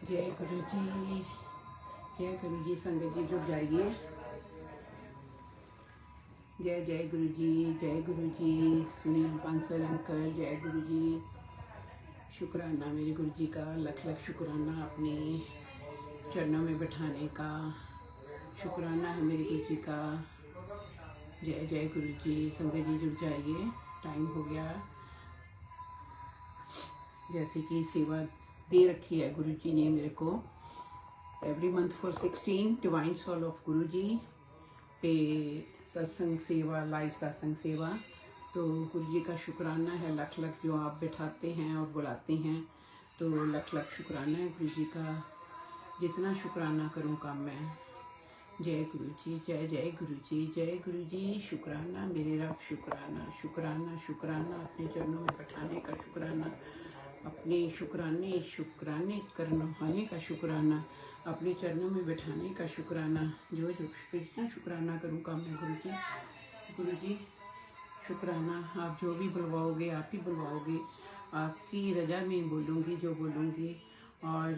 जय गुरु जी, जय गुरु जी। संगत जी जुड़ जाइए। जय जय गुरु जी, जय गुरु जी। सुनील बांसल अंकल, जय गुरु जी। शुक्राना मेरे गुरु जी का, लख लख शुक्राना अपने चरणों में बैठाने का। शुक्राना है मेरे गुरु जी का। जय जय गुरु जी। संगत जी जुड़ जाइए, टाइम हो गया। जैसे कि सेवा दे रखी है गुरु जी ने मेरे को, every month for 16 divine soul of Guru ji पे सत्संग सेवा, लाइव सत्संग सेवा। तो गुरु जी का शुक्राना है, लख लख जो आप बैठाते हैं और बुलाते हैं, तो लख लख शुक्राना है गुरु जी का। जितना शुक्राना करूँ कम मैं। जय गुरु जी, जय जय गुरु जी, जय गुरु जी। शुक्राना मेरे रब, शुक्राना शुक्राना शुक्राना अपने चरणों में बैठाने का शुक्राना, अपने शुक्राने करने का शुक्राना, अपने चरणों में बैठाने का शुक्राना। जो जो जितना शुक्राना करूँ कम है गुरु जी। गुरु जी शुक्राना, आप जो भी बुलवाओगे आप ही बुलवाओगे, आपकी रजा में बोलूँगी जो बोलूँगी, और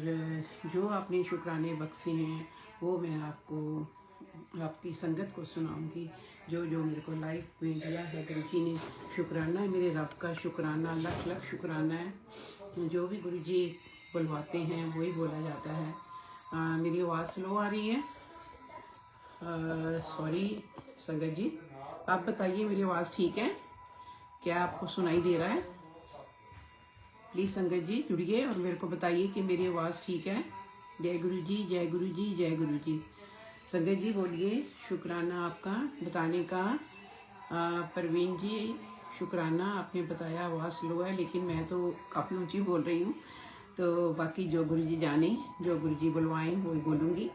जो आपने शुक्राने बख्शे हैं वो मैं आपको, आपकी संगत को सुनाऊंगी। जो जो मेरे को लाइफ में दिया है गुरु जी ने, शुक्राना है मेरे रब का, शुक्राना लख लख शुक्राना है। जो भी गुरु जी बुलवाते हैं वही बोला जाता है। मेरी आवाज़ स्लो आ रही है? सॉरी संगत जी, आप बताइए मेरी आवाज़ ठीक है? क्या आपको सुनाई दे रहा है? प्लीज़ संगत जी जुड़िए और मेरे को बताइए कि मेरी आवाज़ ठीक है। जय गुरु जी, जय गुरु जी, जय गुरु जी। संगत जी बोलिए, शुक्राना आपका बताने का। परवीन जी शुक्राना, आपने बताया आवाज़ स्लो है, लेकिन मैं तो काफ़ी ऊंची बोल रही हूँ। तो बाकी जो गुरु जी जाने, जो गुरु जी बुलवाएं वही बोलूँगी।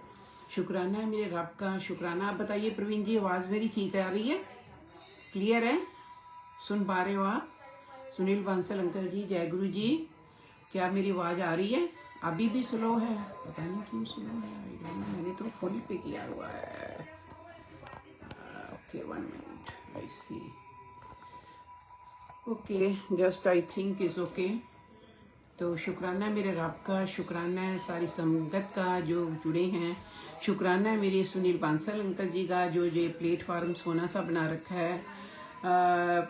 शुक्राना है मेरे रब का, शुक्राना। आप बताइए प्रवीण जी, आवाज़ मेरी ठीक आ रही है? क्लियर है? सुन पा रहे हो आप? सुनील बांसल अंकल जी, जय गुरु जी। क्या मेरी आवाज़ आ रही है? अभी भी स्लो है, पता नहीं क्यों स्लो है। मैंने तो फुल पे किया हुआ है। Okay 1 minute, I see. Okay, just I think is okay. तो शुक्राना है मेरे रब का, शुक्राना है सारी संगत का जो जुड़े हैं। शुक्राना है मेरे सुनील बांसल अंकल जी का, जो ये प्लेटफार्म सोना सा बना रखा है।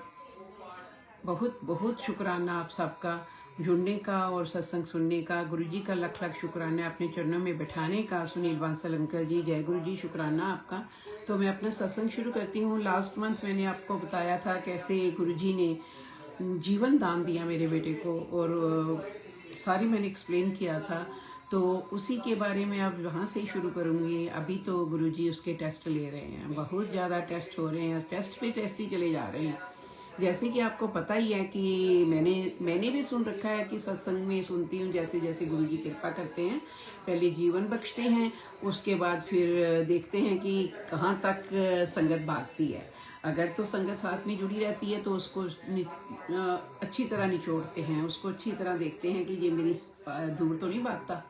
बहुत बहुत शुक्राना आप सबका जुड़ने का और सत्संग सुनने का। गुरु जी का लख लख शुक्राना अपने चरणों में बैठाने का। सुनील बांसल अंकल जी, जय गुरु जी, शुक्राना आपका। तो मैं अपना सत्संग शुरू करती हूँ। लास्ट मंथ मैंने आपको बताया था कैसे गुरु जी ने जीवन दान दिया मेरे बेटे को, और सारी मैंने एक्सप्लेन किया था। तो उसी के बारे में अब वहाँ से ही शुरू करूँगी। अभी तो गुरुजी उसके टेस्ट ले रहे हैं, बहुत ज़्यादा टेस्ट हो रहे हैं, टेस्ट पे टेस्ट ही चले जा रहे हैं। जैसे कि आपको पता ही है कि मैंने भी सुन रखा है कि सत्संग में सुनती हूँ, जैसे जैसे गुरुजी कृपा करते हैं, पहले जीवन बख्शते हैं, उसके बाद फिर देखते हैं कि कहाँ तक संगत भागती है। अगर तो संगत साथ में जुड़ी रहती है तो उसको अच्छी तरह निचोड़ते हैं, उसको अच्छी तरह देखते हैं कि ये मेरी दूर तो नहीं भागता,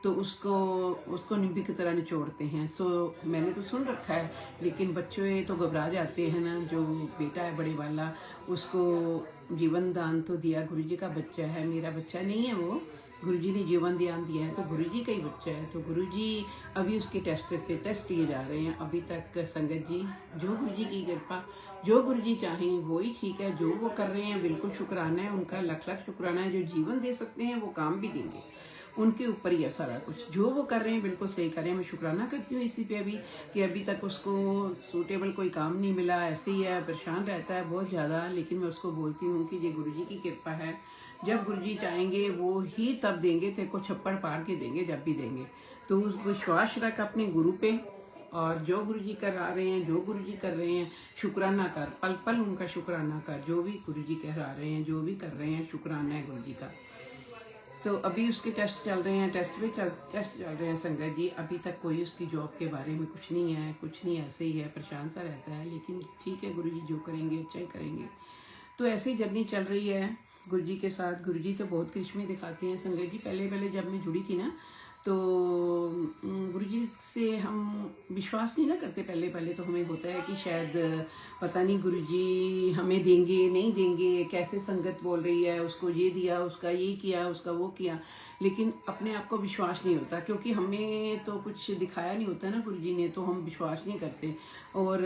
तो उसको निम्बी की तरह निचोड़ते हैं। सो मैंने तो सुन रखा है, लेकिन बच्चे तो घबरा जाते हैं ना। जो बेटा है बड़े वाला, उसको जीवन दान तो दिया, गुरुजी का बच्चा है, मेरा बच्चा नहीं है वो। गुरुजी ने जीवन दान दिया है तो गुरुजी का ही बच्चा है। तो गुरुजी अभी उसके टेस्ट किए जा रहे हैं अभी तक। संगत जी, जो गुरुजी की कृपा, जो गुरुजी चाहें वो ही ठीक है। जो वो कर रहे हैं बिल्कुल शुक्राना है उनका, लख लख शुक्राना है। जो जीवन दे सकते हैं वो काम भी देंगे, उनके ऊपर ही है सारा कुछ। जो वो कर रहे हैं बिल्कुल सही कर रहे हैं। मैं शुक्राना करती हूँ इसी पे अभी कि अभी तक उसको सूटेबल कोई काम नहीं मिला, ऐसे ही है, परेशान रहता है बहुत ज़्यादा। लेकिन मैं उसको बोलती हूँ कि ये गुरुजी की कृपा है, जब गुरुजी चाहेंगे वो ही तब देंगे, तेरे को छप्पड़ पार के देंगे जब भी देंगे। तो विश्वास रख अपने गुरु पे, और जो गुरुजी करा रहे हैं, जो गुरुजी कर रहे हैं, शुक्राना कर, पल पल उनका शुक्राना कर। जो भी गुरुजी करा रहे हैं, जो भी कर रहे हैं, शुक्राना है गुरुजी का। तो अभी उसके टेस्ट चल रहे हैं, टेस्ट चल रहे हैं संगत जी। अभी तक कोई उसकी जॉब के बारे में कुछ नहीं है, कुछ नहीं, ऐसे ही है, परेशान सा रहता है। लेकिन ठीक है, गुरुजी जो करेंगे अच्छा ही करेंगे। तो ऐसे ही जर्नी चल रही है गुरुजी के साथ। गुरुजी तो बहुत करिश्मे दिखाते हैं संगत जी। पहले जब मैं जुड़ी थी ना, तो गुरु जी से हम विश्वास नहीं ना करते। पहले पहले तो हमें होता है कि शायद पता नहीं गुरु जी हमें देंगे नहीं देंगे, कैसे संगत बोल रही है, उसको ये दिया, उसका ये किया, उसका वो किया, लेकिन अपने आप को विश्वास नहीं होता क्योंकि हमें तो कुछ दिखाया नहीं होता ना गुरु जी ने, तो हम विश्वास नहीं करते। और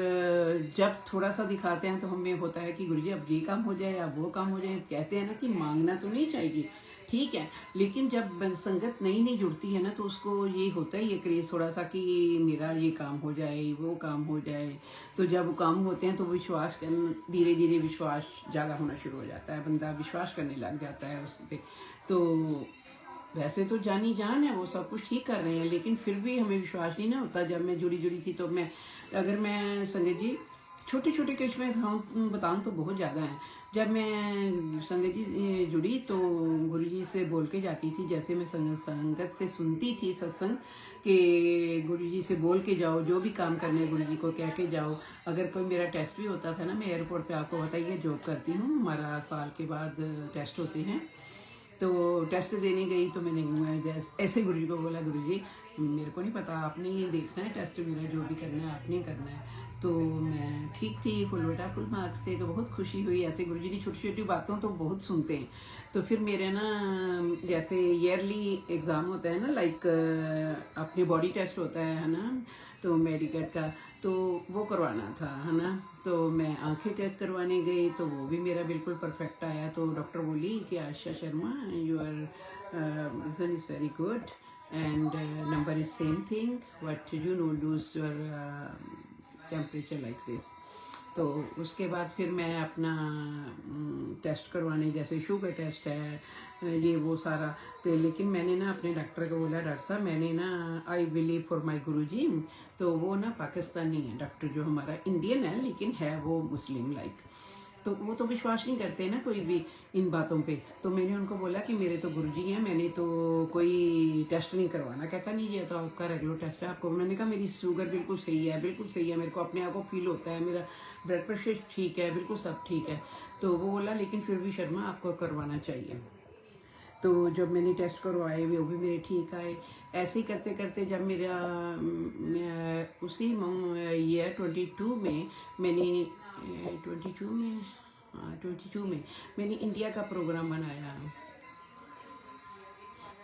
जब थोड़ा सा दिखाते हैं तो हमें होता है कि गुरु जी अब ये काम हो जाए, अब वो काम हो जाए। कहते हैं ना कि मांगना तो नहीं चाहिए, ठीक है, लेकिन जब संगत नई नई जुड़ती है ना तो उसको ये होता है ये क्रेज थोड़ा सा कि मेरा ये काम हो जाए, वो काम हो जाए। तो जब वो काम होते हैं तो विश्वास धीरे धीरे विश्वास ज़्यादा होना शुरू हो जाता है, बंदा विश्वास करने लग जाता है उस पर। तो वैसे तो जानी जान है, वो सब कुछ ठीक कर रहे हैं, लेकिन फिर भी हमें विश्वास नहीं ना होता। जब मैं जुड़ी जुड़ी थी तो मैं संगत जी छोटे छोटे कृष्ण बताऊँ तो बहुत ज़्यादा है। जब मैं संगत जी जुड़ी तो गुरु जी से बोल के जाती थी, जैसे मैं संगत से सुनती थी सत्संग कि गुरु जी से बोल के जाओ, जो भी काम करने गुरु जी को कह के जाओ। अगर कोई मेरा टेस्ट भी होता था ना, मैं एयरपोर्ट पे आपको बताइए जॉब करती हूँ, हमारा साल के बाद टेस्ट होते हैं, तो टेस्ट देने गई तो मैंने ऐसे गुरु जी को बोला, गुरु जी मेरे को नहीं पता, आपने ही देखना है टेस्ट, मेरा जो भी करना है आपने करना है। तो मैं ठीक थी, फुल मार्क्स थे, तो बहुत खुशी हुई। ऐसे गुरु जी की छोटी छोटी बातों तो बहुत सुनते हैं। तो फिर मेरे ना जैसे ईयरली एग्ज़ाम होता है ना, लाइक अपने बॉडी टेस्ट होता है ना, तो मेडिकल का, तो वो करवाना था है ना। तो मैं आंखें चेक करवाने गई तो वो भी मेरा बिल्कुल परफेक्ट आया। तो डॉक्टर बोली कि Asha Sharma your result is very good and number is same thing but you know lose your temperature like this. तो उसके बाद फिर मैं अपना टेस्ट करवाने, जैसे शुगर टेस्ट है, ये वो सारा। तो लेकिन मैंने ना अपने डॉक्टर को बोला, डॉक्टर साहब मैंने ना आई बिलीव फॉर माय गुरुजी, तो वो ना पाकिस्तानी है डॉक्टर, जो हमारा इंडियन है लेकिन है वो मुस्लिम लाइक। तो वो तो विश्वास नहीं करते ना कोई भी इन बातों पे। तो मैंने उनको बोला कि मेरे तो गुरुजी हैं, मैंने तो कोई टेस्ट नहीं करवाना। कहता नहीं ये तो आपका रेगुलर टेस्ट है आपको। मैंने कहा मेरी शुगर बिल्कुल सही है, बिल्कुल सही है, मेरे को अपने आप को फील होता है, मेरा ब्लड प्रेशर ठीक है, बिल्कुल सब ठीक है। तो वो बोला लेकिन फिर भी शर्मा आपको करवाना चाहिए। तो जब मैंने टेस्ट करवाए वो भी मेरे ठीक आए। ऐसे ही करते करते जब मेरा उसी ईयर 22 में मैंने 22 में मैंने इंडिया का प्रोग्राम बनाया।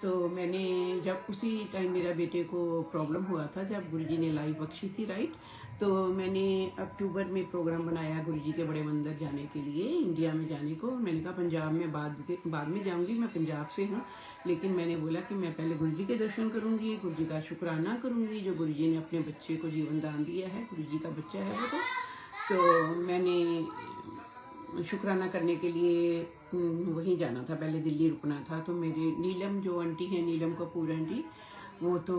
तो मैंने जब उसी टाइम मेरा बेटे को प्रॉब्लम हुआ था, जब गुरुजी ने लाइफ बख्शी थी राइट, तो मैंने अक्टूबर में प्रोग्राम बनाया गुरुजी के बड़े मंदिर जाने के लिए, इंडिया में जाने को। मैंने कहा पंजाब में बाद में जाऊंगी, मैं पंजाब से हूँ, लेकिन मैंने बोला कि मैं पहले गुरुजी के दर्शन करूंगी, गुरुजी का शुक्राना करूंगी जो गुरुजी ने अपने बच्चे को जीवन दान दिया है, गुरुजी का बच्चा है वो। तो मैंने शुक्राना करने के लिए वहीं जाना था, पहले दिल्ली रुकना था। तो मेरे नीलम जो आंटी है, नीलम कपूर आंटी, वो तो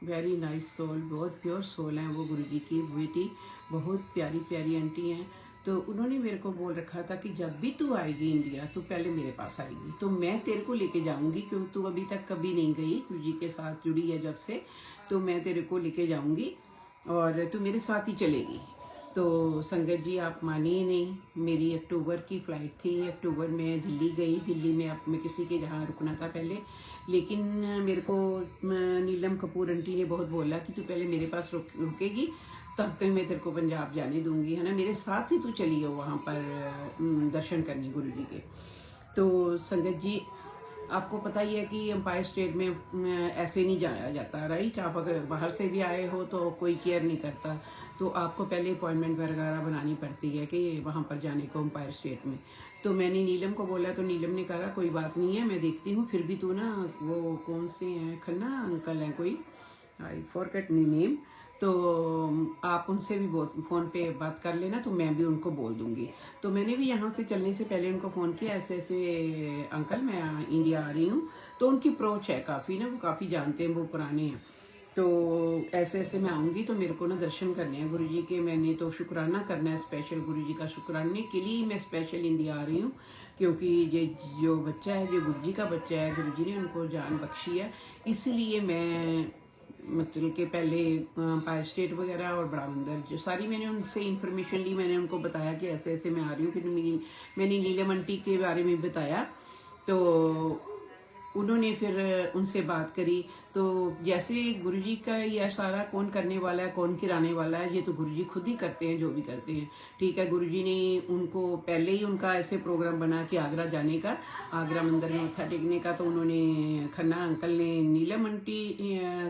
वेरी नाइस सोल, बहुत प्योर सोल है वो, गुरुजी की बेटी, बहुत प्यारी प्यारी आंटी हैं। तो उन्होंने मेरे को बोल रखा था कि जब भी तू आएगी इंडिया तो पहले मेरे पास आएगी, तो मैं तेरे को लेके जाऊंगी, क्योंकि तू अभी तक कभी नहीं गई, गुरुजी के साथ जुड़ी है जब से, तो मैं तेरे को लेके जाऊंगी और तू मेरे साथ ही चलेगी। तो संगत जी आप मानिए नहीं, मेरी अक्टूबर की फ़्लाइट थी, अक्टूबर में दिल्ली गई। दिल्ली में अब मैं किसी के जहाँ रुकना था पहले, लेकिन मेरे को नीलम कपूर आंटी ने बहुत बोला कि तू पहले मेरे पास रुकेगी, तब कहीं मैं तेरे को पंजाब जाने दूंगी, है ना, मेरे साथ ही तू चली हो वहाँ पर दर्शन करने गुरु जी के। तो संगत जी आपको पता ही है कि एम्पायर स्टेट में ऐसे नहीं जाया जाता राइट। आप अगर बाहर से भी आए हो तो कोई केयर नहीं करता, तो आपको पहले अपॉइंटमेंट वगैरह बनानी पड़ती है कि वहाँ पर जाने को एम्पायर स्टेट में। तो मैंने नीलम को बोला, तो नीलम ने कहा कोई बात नहीं है, मैं देखती हूँ, फिर भी तू ना, वो कौन से हैं, खन्ना अंकल हैं कोई, आई फॉरगेट नेम, तो आप उनसे भी फ़ोन पे बात कर लेना, तो मैं भी उनको बोल दूंगी। तो मैंने भी यहाँ से चलने से पहले उनको फ़ोन किया, ऐसे ऐसे अंकल मैं इंडिया आ रही हूँ। तो उनकी अप्रोच है काफ़ी ना, वो काफ़ी जानते हैं, वो पुराने हैं। तो ऐसे ऐसे मैं आऊँगी, तो मेरे को ना दर्शन करने हैं गुरुजी के, मैंने तो शुक्राना करना है स्पेशल, गुरुजी का शुक्राने के लिए मैं स्पेशल इंडिया आ रही हूँ, क्योंकि ये जो बच्चा है, जो गुरुजी का बच्चा है, गुरुजी ने उनको जान बख्शी है, इसलिए मैं मतलब कि पहले एम्पायर स्टेट वगैरह और बड़ा मंदिर जो सारी मैंने उनसे इन्फॉर्मेशन ली, मैंने उनको बताया कि ऐसे ऐसे मैं आ रही हूँ। फिर मैंने नीलम आंटी के बारे में बताया, तो उन्होंने उन्होंने फिर उनसे बात करी। तो जैसे गुरुजी का यह सारा कौन करने वाला है, कौन खिलाने वाला है, ये तो गुरुजी खुद ही करते हैं जो भी करते हैं। ठीक है, गुरुजी ने उनको पहले ही उनका ऐसे प्रोग्राम बना कि आगरा जाने का, आगरा मंदिर में मत्था टेकने का। तो उन्होंने खन्ना अंकल ने नीलम आंटी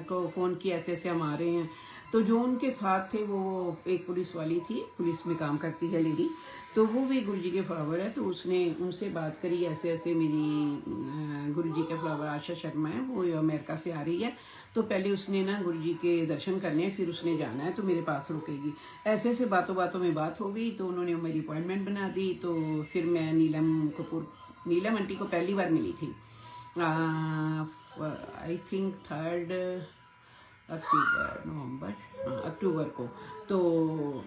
को फ़ोन किया, ऐसे ऐसे हम आ रहे हैं। तो जो उनके साथ थे वो एक पुलिस वाली थी, पुलिस में काम करती है लेडी, तो वो भी गुरुजी के फॉलोवर है। तो उसने उनसे बात करी, ऐसे ऐसे मेरी गुरुजी के फॉलोवर आशा शर्मा है, वो अमेरिका से आ रही है, तो पहले उसने ना गुरुजी के दर्शन करने हैं, फिर उसने जाना है, तो मेरे पास रुकेगी। ऐसे ऐसे बातों बातों में बात हो गई, तो उन्होंने मेरी अपॉइंटमेंट बना दी। तो फिर मैं नीलम आंटी को पहली बार मिली थी, आई थिंक 3 अक्टूबर, नवंबर, हाँ अक्टूबर को। तो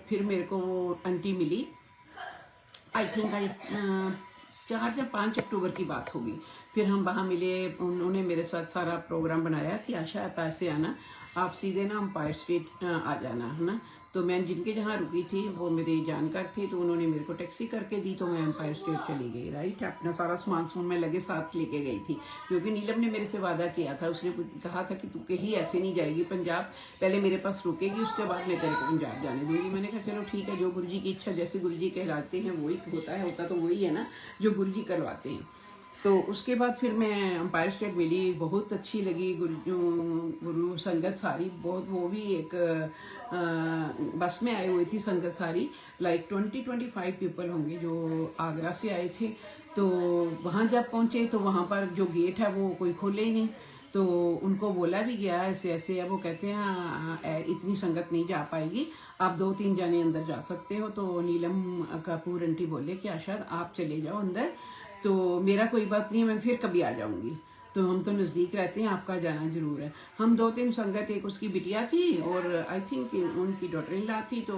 फिर मेरे को वो आंटी मिली, आई थिंक 4 या 5 अक्टूबर की बात होगी। फिर हम वहाँ मिले, उन्होंने मेरे साथ सारा प्रोग्राम बनाया कि आशा आप ऐसे आना, आप सीधे ना एम्पायर स्टेट आ जाना, है ना। तो मैं जिनके जहाँ रुकी थी वो मेरे जानकार थे, तो उन्होंने मेरे को टैक्सी करके दी, तो मैं एम्पायर स्टेट चली गई। राइट, अपना सारा सामान में लगे साथ लेके गई थी, क्योंकि नीलम ने मेरे से वादा किया था, उसने कहा था कि तू कहीं ऐसे नहीं जाएगी पंजाब, पहले मेरे पास रुकेगी, उसके बाद मैं तेरे को पंजाब जाने दूंगी। मैंने कहा चलो ठीक है, जो गुरुजी की इच्छा, जैसे गुरुजी कहलाते हैं वही होता तो वही है ना जो गुरुजी करवाते हैं। तो उसके बाद फिर मैं एम्पायर स्टेट मिली, बहुत अच्छी लगी। गुरु संगत सारी बहुत, वो भी एक बस में आए हुई थी संगत सारी, लाइक 20-25 पीपल होंगे जो आगरा से आए थे। तो वहाँ जब पहुँचे तो वहाँ पर जो गेट है वो कोई खोले ही नहीं, तो उनको बोला भी गया ऐसे ऐसे है, वो कहते हैं इतनी संगत नहीं जा पाएगी, आप 2-3 जाने अंदर जा सकते हो। तो नीलम कपूर आंटी बोले कि आशा आप चले जाओ अंदर, तो मेरा कोई बात नहीं है, मैं फिर कभी आ जाऊंगी, तो हम तो नज़दीक रहते हैं, आपका जाना जरूर है। हम 2-3 संगत, एक उसकी बिटिया थी और आई थिंक उनकी डॉटर इन लॉ थी, तो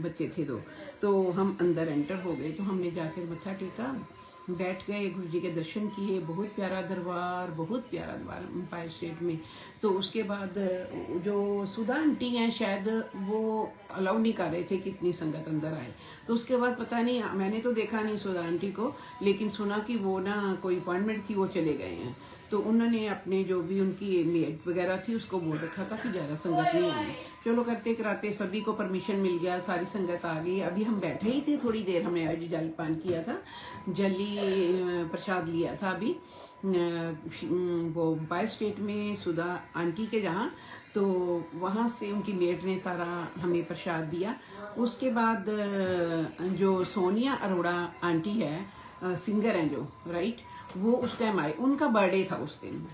बच्चे थे 2, तो हम अंदर एंटर हो गए। तो हमने जाकर मत्था टेका, बैठ गए, गुरुजी के दर्शन किए, बहुत प्यारा दरबार, बहुत प्यारा दरबार एम्पायर स्टेट में। तो उसके बाद जो सुधा आंटी हैं शायद वो अलाउ नहीं कर रहे थे कि इतनी संगत अंदर आए। तो उसके बाद पता नहीं, मैंने तो देखा नहीं सुधा आंटी को, लेकिन सुना कि वो ना कोई अपॉइंटमेंट थी, वो चले गए हैं। तो उन्होंने अपने जो भी उनकी मेड वगैरह थी उसको बोल रखा था कि ज़्यादा संगत नहीं आनी। चलो करते कराते सभी को परमिशन मिल गया, सारी संगत आ गई। अभी हम बैठे ही थे थोड़ी देर, हमने आज जलपान किया था, जली प्रसाद लिया था अभी वो एम्पायर स्टेट में सुधा आंटी के जहाँ, तो वहाँ से उनकी मेड ने सारा हमें प्रसाद दिया। उसके बाद जो सोनिया अरोड़ा आंटी है, सिंगर हैं जो, राइट, वो उस टाइम आए, उनका बर्थडे था उस दिन,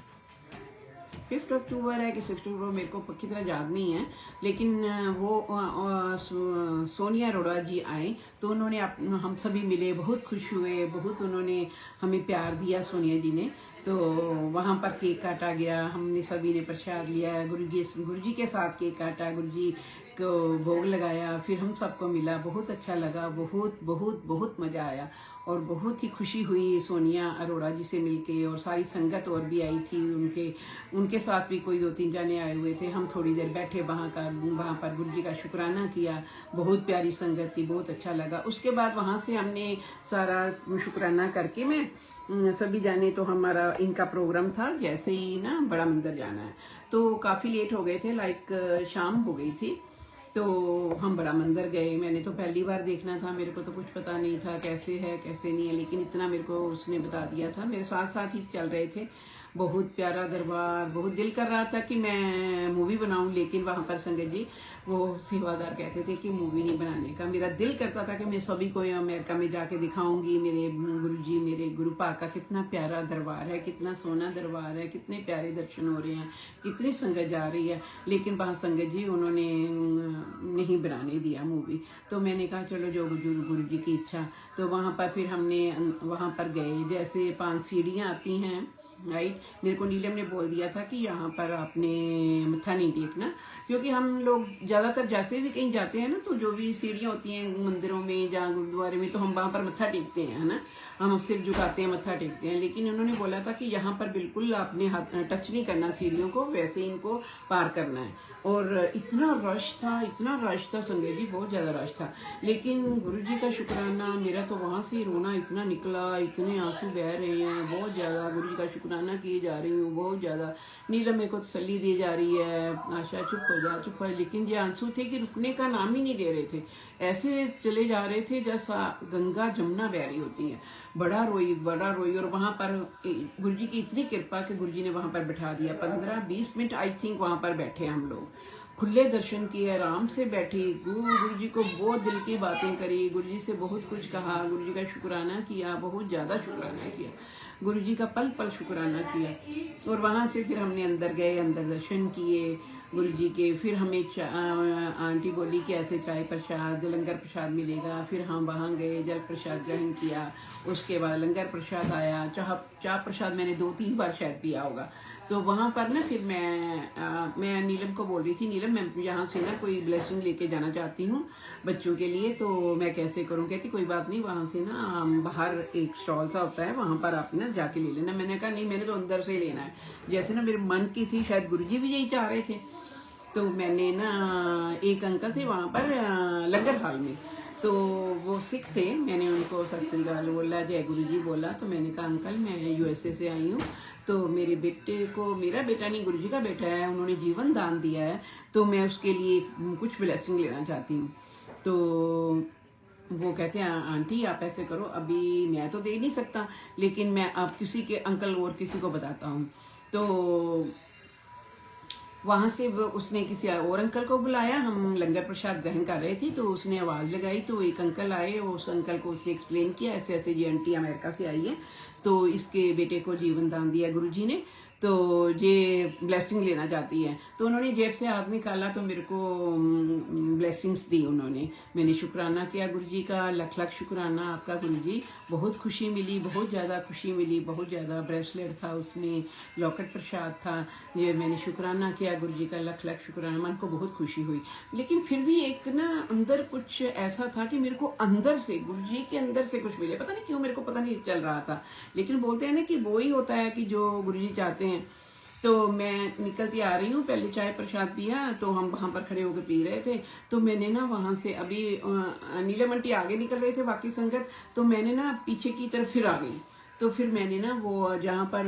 5 अक्टूबर है कि 6 अक्टूबर, मेरे को पक्की तरह याद नहीं है, लेकिन वो सोनिया अरोड़ा जी आए, तो उन्होंने हम सभी मिले, बहुत खुश हुए, बहुत उन्होंने हमें प्यार दिया सोनिया जी ने। तो वहाँ पर केक काटा गया, हमने सभी ने प्रसाद लिया, गुरुजी के साथ केक काटा, गुरुजी को भोग लगाया, फिर हम सबको मिला, बहुत अच्छा लगा, बहुत बहुत बहुत मज़ा आया और बहुत ही खुशी हुई सोनिया अरोड़ा जी से मिलके। और सारी संगत और भी आई थी, उनके साथ भी कोई 2-3 जाने आए हुए थे। हम थोड़ी देर बैठे, वहाँ पर गुरुजी का शुक्राना किया, बहुत प्यारी संगत थी, बहुत अच्छा लगा। उसके बाद वहाँ से हमने सारा शुक्राना करके मैं सभी जाने, तो हमारा इनका प्रोग्राम था जैसे ही ना बड़ा मंदिर जाना है, तो काफ़ी लेट हो गए थे, लाइक शाम हो गई थी। तो हम बड़ा मंदिर गए, मैंने तो पहली बार देखना था, मेरे को तो कुछ पता नहीं था कैसे है कैसे नहीं है, लेकिन इतना मेरे को उसने बता दिया था, मेरे साथ साथ ही चल रहे थे। बहुत प्यारा दरबार, बहुत दिल कर रहा था कि मैं मूवी बनाऊं, लेकिन वहाँ पर संगत जी वो सेवादार कहते थे कि मूवी नहीं बनाने का। मेरा दिल करता था कि मैं सभी को अमेरिका में जाके दिखाऊंगी मेरे गुरुजी, मेरे गुरु पाक का कितना प्यारा दरबार है, कितना सोना दरबार है, कितने प्यारे दर्शन हो रहे हैं, कितनी संगत जा रही है। लेकिन वहाँ संगत जी उन्होंने नहीं बनाने दिया मूवी। तो मैंने कहा चलो जो गुरुजी की इच्छा। तो वहाँ पर फिर हमने वहाँ पर गए, जैसे 5 सीढ़ियाँ आती हैं, राइट। मेरे को नीलम ने बोल दिया था कि यहाँ पर आपने मत्था नहीं टेकना, क्योंकि हम लोग ज़्यादातर जैसे भी कहीं जाते हैं ना, तो जो भी सीढ़ियाँ होती हैं मंदिरों में या गुरुद्वारे में, तो हम वहाँ पर मत्था टेकते हैं, है ना, हम सिर झुकाते हैं, मत्था टेकते हैं। लेकिन उन्होंने बोला था कि यहाँ पर बिल्कुल आपने हाथ टच नहीं करना सीढ़ियों को, वैसे ही इनको पार करना है। और इतना रश था संगत जी, बहुत ज़्यादा रश था। लेकिन गुरुजी का शुक्राना, मेरा तो वहाँ से रोना इतना निकला, इतने आंसू बह रहे हैं, बहुत ज़्यादा गुरुजी का शुक्राना किए। दिए जा रही हूँ बहुत ज़्यादा। नीलम मेरे को तसल्ली दी जा रही है, आशा चुप हो जा चुप हो, लेकिन ये आंसू थे कि रुकने का नाम ही नहीं ले रहे थे, ऐसे चले जा रहे थे जैसा गंगा जमुना बह रही होती है। बड़ा रोई। और वहाँ पर गुरु जी की इतनी कृपा कि गुरु जी ने वहाँ पर बैठा दिया, 15-20 मिनट आई थिंक वहाँ पर बैठे हम लोग, खुले दर्शन किए, आराम से बैठी, गुरु जी को बहुत दिल की बातें करी, गुरु जी से बहुत कुछ कहा, गुरु जी का शुक्राना किया, बहुत ज़्यादा शुक्राना किया, गुरु जी का पल पल शुक्राना किया। और वहाँ से फिर हमने अंदर गए, अंदर दर्शन किए गुरु जी के। फिर हमें आंटी बोली कि ऐसे चाय प्रसाद लंगर प्रसाद मिलेगा, फिर हम वहाँ गए, जल प्रसाद ग्रहण किया, उसके बाद लंगर प्रसाद आया, चाह प्रसाद मैंने 2-3 बार शायद पिया होगा। तो वहाँ पर ना फिर मैं नीलम को बोल रही थी, नीलम मैं यहाँ से ना कोई ब्लेसिंग लेके जाना चाहती हूँ बच्चों के लिए, तो मैं कैसे करूँ? कहती कोई बात नहीं, वहाँ से ना बाहर एक स्टॉल सा होता है, वहाँ पर आप ना जाके ले लेना। मैंने कहा नहीं, मैंने तो अंदर से लेना है। जैसे ना मेरे मन की थी, शायद गुरुजी भी यही चाह रहे थे। तो मैंने ना, एक अंकल थे वहाँ पर लंगर हाल में, तो वो सिख थे, मैंने उनको सत श्री अकाल बोला, जय गुरु जी बोला। तो मैंने कहा अंकल मैं यूएसए से आई हूँ, तो मेरे बेटे को, मेरा बेटा नहीं गुरु जी का बेटा है, उन्होंने जीवन दान दिया है, तो मैं उसके लिए कुछ ब्लेसिंग लेना चाहती हूँ। तो वो कहते हैं आंटी आप ऐसे करो, अभी मैं तो दे नहीं सकता, लेकिन मैं आप किसी के अंकल और किसी को बताता हूँ। तो वहाँ से उसने किसी और अंकल को बुलाया, हम लंगर प्रसाद ग्रहण कर रहे थे, तो उसने आवाज़ लगाई, तो एक अंकल आए, उस अंकल को उसने एक्सप्लेन किया ऐसे ऐसे ये आंटी अमेरिका से आई है, तो इसके बेटे को जीवन दान दिया गुरुजी ने, तो ये ब्लेसिंग लेना चाहती है। तो उन्होंने जेब से हाथ निकाला, तो मेरे को ब्लेसिंग्स दी उन्होंने। मैंने शुक्राना किया गुरुजी का, लख लख शुक्राना आपका गुरुजी, बहुत खुशी मिली, बहुत ज़्यादा खुशी मिली, बहुत ज़्यादा। ब्रेसलेट था उसमें, लॉकेट प्रसाद था, ये मैंने शुक्राना किया गुरुजी का, लख लख शुक्राना, मन को बहुत खुशी हुई। लेकिन फिर भी एक ना अंदर कुछ ऐसा था कि मेरे को अंदर से, गुरुजी के अंदर से कुछ मिले, पता नहीं क्यों, मेरे को पता नहीं चल रहा था। लेकिन बोलते हैं ना कि वो ही होता है कि जो गुरुजी चाहते हैं। तो मैं निकलती आ रही हूँ, पहले चाय प्रसाद पिया, तो हम वहाँ पर खड़े होकर पी रहे थे, तो मैंने ना वहाँ से, अभी नीलम आंटी आगे निकल रहे थे बाकी संगत, तो मैंने ना पीछे की तरफ फिर आ गई। तो फिर मैंने ना वो जहाँ पर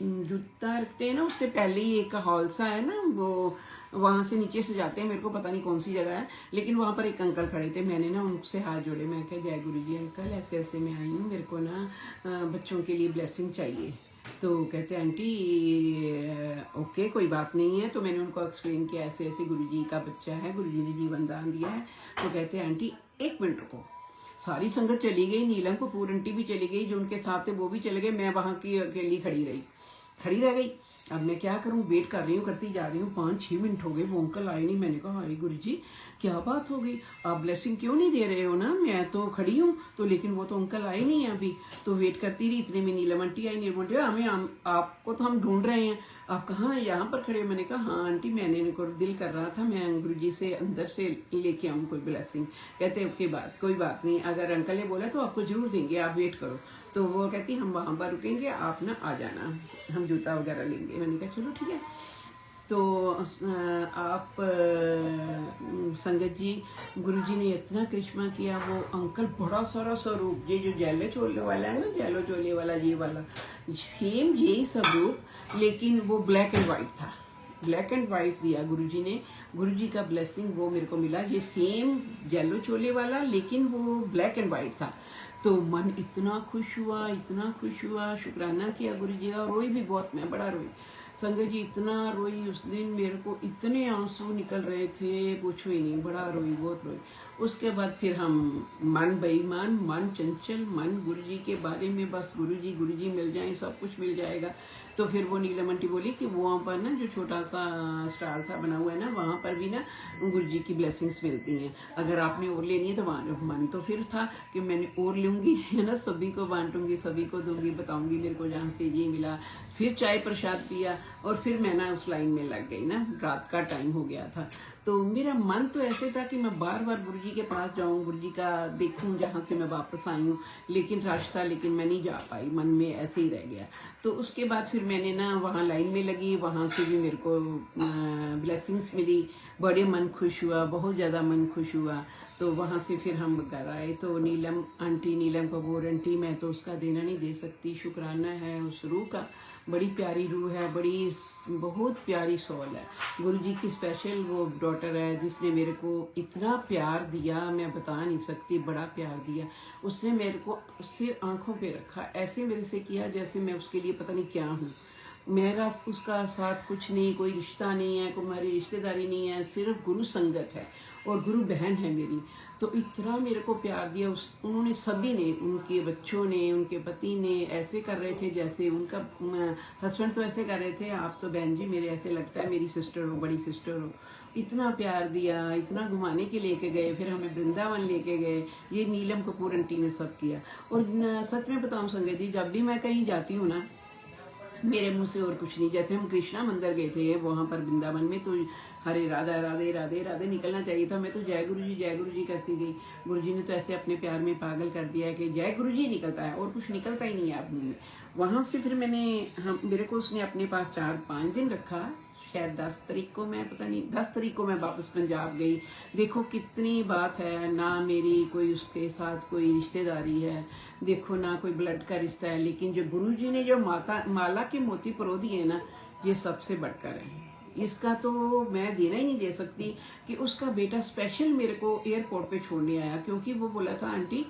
जूता रखते हैं ना, उससे पहले ही एक हॉल सा है ना, वो वहाँ से नीचे से जाते हैं, मेरे को पता नहीं कौन सी जगह है, लेकिन वहाँ पर एक अंकल खड़े थे। मैंने ना उनसे हाथ जोड़े, मैं कहा जय गुरु जी अंकल, ऐसे ऐसे मैं आई हूँ, मेरे को ना बच्चों के लिए ब्लेसिंग चाहिए। तो कहते आंटी ओके कोई बात नहीं है। तो मैंने उनको एक्सप्लेन किया ऐसे ऐसे गुरुजी का बच्चा है, गुरुजी ने जीवन दान दिया है। तो कहते आंटी 1 मिनट रुको। सारी संगत चली गई, नीलम कपूर आंटी भी चली गई, जो उनके साथ थे वो भी चले गए, मैं वहाँ की अकेली खड़ी रह गई। अब मैं क्या करूँ, वेट कर रही हूँ, करती जा रही हूँ, 5-6 मिनट हो गए, वो अंकल आए नहीं। मैंने कहा हाय गुरुजी क्या बात हो गई, आप ब्लेसिंग क्यों नहीं दे रहे हो ना, मैं तो खड़ी हूँ। तो लेकिन वो तो अंकल आए नहीं है अभी। तो वेट करती रही, इतने में नीलम आंटी आई। नीलम आंटी आपको तो हम ढूंढ रहे हैं, आप कहाँ यहाँ पर खड़े हो? मैंने कहा हाँ आंटी, मैंने दिल कर रहा था मैं गुरुजी से अंदर से लेके आऊँ कोई ब्लेसिंग। कहते ओके कोई बात नहीं, अगर अंकल ने बोला तो आपको जरूर देंगे, आप वेट करो। तो वो कहती हम वहाँ पर रुकेंगे, आप ना आ जाना, हम जूता वगैरह लेंगे। मैंने कहा चलो ठीक है। तो आप संगत जी, गुरुजी ने इतना करिश्मा किया, वो अंकल बड़ा सारा स्वरूप, ये जो जेलो चोले वाला है ना, जेलो चोले वाला ये वाला सेम यही स्वरूप, लेकिन वो ब्लैक एंड वाइट था, ब्लैक एंड वाइट दिया गुरुजी ने। गुरुजी का ब्लेसिंग वो मेरे को मिला, ये सेम येलो चोले वाला, लेकिन वो ब्लैक एंड वाइट था। तो मन इतना खुश हुआ, शुक्राना किया गुरुजी का। रोई भी बहुत, मैं बड़ा रोई संगत जी, इतना रोई उस दिन, मेरे को इतने आंसू निकल रहे थे, पूछो ही नहीं, बड़ा रोई, बहुत रोई। उसके बाद फिर हम मन बेईमान, मन चंचल, मन गुरुजी के बारे में बस गुरुजी मिल जाए, सब कुछ मिल जाएगा। तो फिर वो नीलम आंटी बोली कि वो वहाँ पर ना जो छोटा सा स्टार सा बना हुआ है ना, वहाँ पर भी ना गुरुजी की ब्लेसिंग्स मिलती हैं, अगर आपने और लेनी है तो वहाँ। मन तो फिर था कि मैंने और लूँगी, है ना, सभी को बांटूंगी, सभी को दूंगी, बताऊंगी मेरे को जहाँ से ये मिला। फिर चाय प्रसाद पिया और फिर मैं ना उस लाइन में लग गई ना, रात का टाइम हो गया था। तो मेरा मन तो ऐसे था कि मैं बार बार गुरुजी के पास जाऊं, गुरुजी का देखूं जहाँ से मैं वापस आई हूँ, लेकिन रश था, लेकिन मैं नहीं जा पाई, मन में ऐसे ही रह गया। तो उसके बाद फिर मैंने ना वहाँ लाइन में लगी, वहाँ से भी मेरे को ब्लेसिंग्स मिली, बड़े मन खुश हुआ, बहुत ज़्यादा मन खुश हुआ। तो वहाँ से फिर हम घर आए तो नीलम आंटी, नीलम कपूर आंटी, मैं तो उसका देना नहीं दे सकती, शुक्राना है उस रूह का। बड़ी प्यारी रूह है, बहुत प्यारी सोल है। गुरुजी की स्पेशल वो डॉटर है जिसने मेरे को इतना प्यार दिया, मैं बता नहीं सकती, बड़ा प्यार दिया। उसने मेरे को सिर आंखों पे रखा, ऐसे मेरे से किया जैसे मैं उसके लिए पता नहीं क्या हूँ। मेरा उसका साथ कुछ नहीं, कोई रिश्ता नहीं है, कोई हमारी रिश्तेदारी नहीं है, सिर्फ गुरु संगत है और गुरु बहन है मेरी। तो इतना मेरे को प्यार दिया उन्होंने, सभी ने, उनके बच्चों ने, उनके पति ने ऐसे कर रहे थे जैसे उनका हस्बैंड तो ऐसे कर रहे थे, आप तो बहन जी मेरे ऐसे लगता है मेरी सिस्टर हो, बड़ी सिस्टर हो। इतना प्यार दिया, इतना घुमाने के लेके गए, फिर हमें वृंदावन लेके गए। ये नीलम कपूर आंटी ने सब किया। और सच में बताऊं संगत जी, जब भी मैं कहीं जाती हूँ ना, मेरे मुंह से और कुछ नहीं। जैसे हम कृष्णा मंदिर गए थे वहाँ पर वृंदावन में, तो हरे राधा राधे राधे राधे निकलना चाहिए था, मैं तो जय गुरु जी करती गई। गुरु जी ने तो ऐसे अपने प्यार में पागल कर दिया कि जय गुरु जी निकलता है और कुछ निकलता ही नहीं है आप मुँह में। वहाँ से फिर मेरे को उसने अपने पास 4-5 दिन रखा। शायद 10 तारीख को, मैं पता नहीं, 10 तारीख को मैं वापस पंजाब गई। देखो कितनी बात है, ना मेरी कोई उसके साथ कोई रिश्तेदारी है, देखो ना कोई ब्लड का रिश्ता है, लेकिन जो गुरुजी ने जो माला के मोती परो दिए ना, ये सबसे बढ़कर है। इसका तो मैं देना ही नहीं दे सकती कि उसका बेटा स्पेशल मेरे को एयरपोर्ट पे छोड़ने आया, क्योंकि वो बोला था आंटी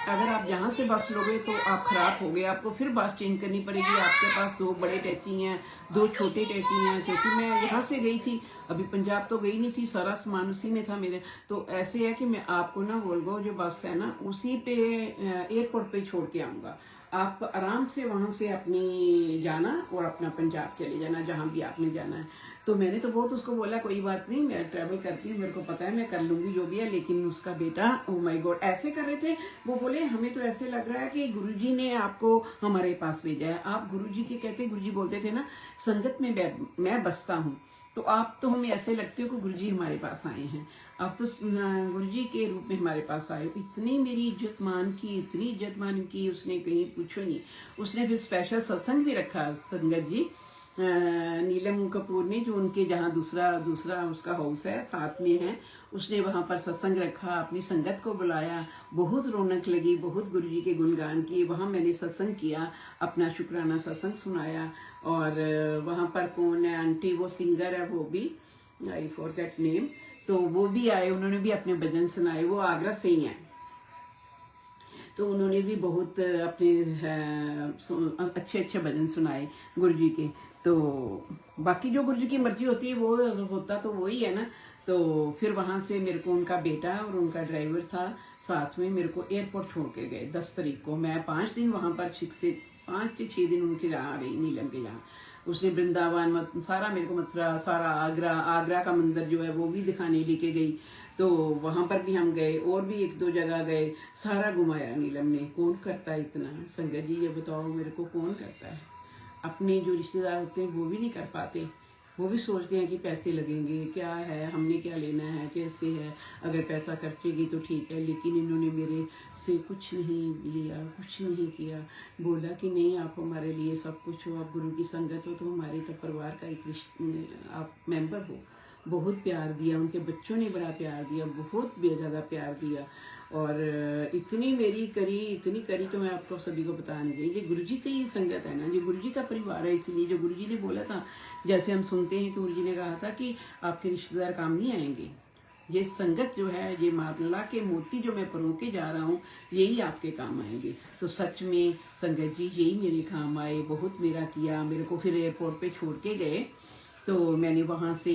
अगर आप यहाँ से बस लोगे तो आप खराब हो गए, आपको फिर बस चेंज करनी पड़ेगी, आपके पास 2 बड़े टैची हैं, 2 छोटे टैची हैं। क्योंकि मैं यहाँ से गई थी, अभी पंजाब तो गई नहीं थी, सारा सामान उसी में था मेरे। तो ऐसे है कि मैं आपको ना वोल्वो जो बस है ना, उसी पे एयरपोर्ट पे छोड़ के आऊँगा। आप आराम से वहाँ से अपनी जाना और अपना पंजाब चले जाना, जहाँ भी आपने जाना है। तो मैंने तो बहुत उसको बोला कोई बात नहीं, मैं ट्रैवल करती हूँ, मेरे को पता है मैं कर लूँगी जो भी है। लेकिन उसका बेटा, ओ माय गॉड, ऐसे कर रहे थे। वो बोले हमें तो ऐसे लग रहा है कि गुरुजी ने आपको हमारे पास भेजा है। आप गुरुजी के कहते, गुरुजी बोलते थे ना, संगत में मैं बसता हूँ, तो आप तो हमें ऐसे लगते हो कि गुरुजी हमारे पास आए हैं, आप तो गुरुजी के रूप में हमारे पास आए हो। इतनी मेरी इज्जत मान की, इतनी इज्जत मान की उसने, कहीं पूछो नहीं। उसने फिर स्पेशल सत्संग भी रखा संगत जी, नीलम कपूर ने, जो उनके जहाँ दूसरा उसका हाउस है साथ में है, उसने वहाँ पर सत्संग रखा, अपनी संगत को बुलाया। बहुत रौनक लगी, बहुत गुरुजी के गुणगान किए। वहाँ मैंने सत्संग किया, अपना शुक्राना सत्संग सुनाया। और वहाँ पर कौन है आंटी, वो सिंगर है, वो भी, आई फॉरगेट नेम, तो वो भी आए, उन्होंने भी अपने भजन सुनाए। वो आगरा से ही हैं, तो उन्होंने भी बहुत अपने अच्छे भजन सुनाए गुरुजी के। तो बाकी जो गुरुजी की मर्जी होती है वो होता तो वही है ना। तो फिर वहाँ से मेरे को उनका बेटा और उनका ड्राइवर था साथ में, मेरे को एयरपोर्ट छोड़ के गए 10 तारीख को। मैं 5 दिन वहाँ पर 5 से 6 दिन उनके यहाँ रही, नीलम के यहाँ। उसने वृंदावन सारा मेरे को, मथुरा, सारा आगरा का मंदिर जो है वो भी दिखाने लेके गई। तो वहाँ पर भी हम गए, और भी 1-2 जगह गए, सारा घुमाया नीलम ने। कौन करता है इतना संगत जी, ये बताओ मेरे को, कौन करता है? अपने जो रिश्तेदार होते हैं वो भी नहीं कर पाते, वो भी सोचते हैं कि पैसे लगेंगे, क्या है, हमने क्या लेना है, कैसे है, अगर पैसा खर्चेगी तो ठीक है। लेकिन इन्होंने मेरे से कुछ नहीं लिया, कुछ नहीं किया। बोला कि नहीं, आप हमारे लिए सब कुछ हो, आप गुरु की संगत हो, तो हमारे तो परिवार का एक आप मेंबर हो। बहुत प्यार दिया, उनके बच्चों ने बड़ा प्यार दिया, बहुत बेज़्यादा प्यार दिया। और इतनी मेरी करी तो मैं आपको सभी को बता नहीं गई। ये गुरुजी की ही संगत है ना, ये गुरुजी का परिवार है। इसलिए जो गुरुजी ने बोला था, जैसे हम सुनते हैं कि गुरुजी ने कहा था कि आपके रिश्तेदार काम नहीं आएंगे, ये संगत जो है, ये माला के मोती जो मैं परो के जा रहा हूँ, यही आपके काम आएंगे। तो सच में संगत जी यही मेरे काम आए, बहुत मेरा किया। मेरे को फिर एयरपोर्ट पे छोड़ के गए, तो मैंने वहाँ से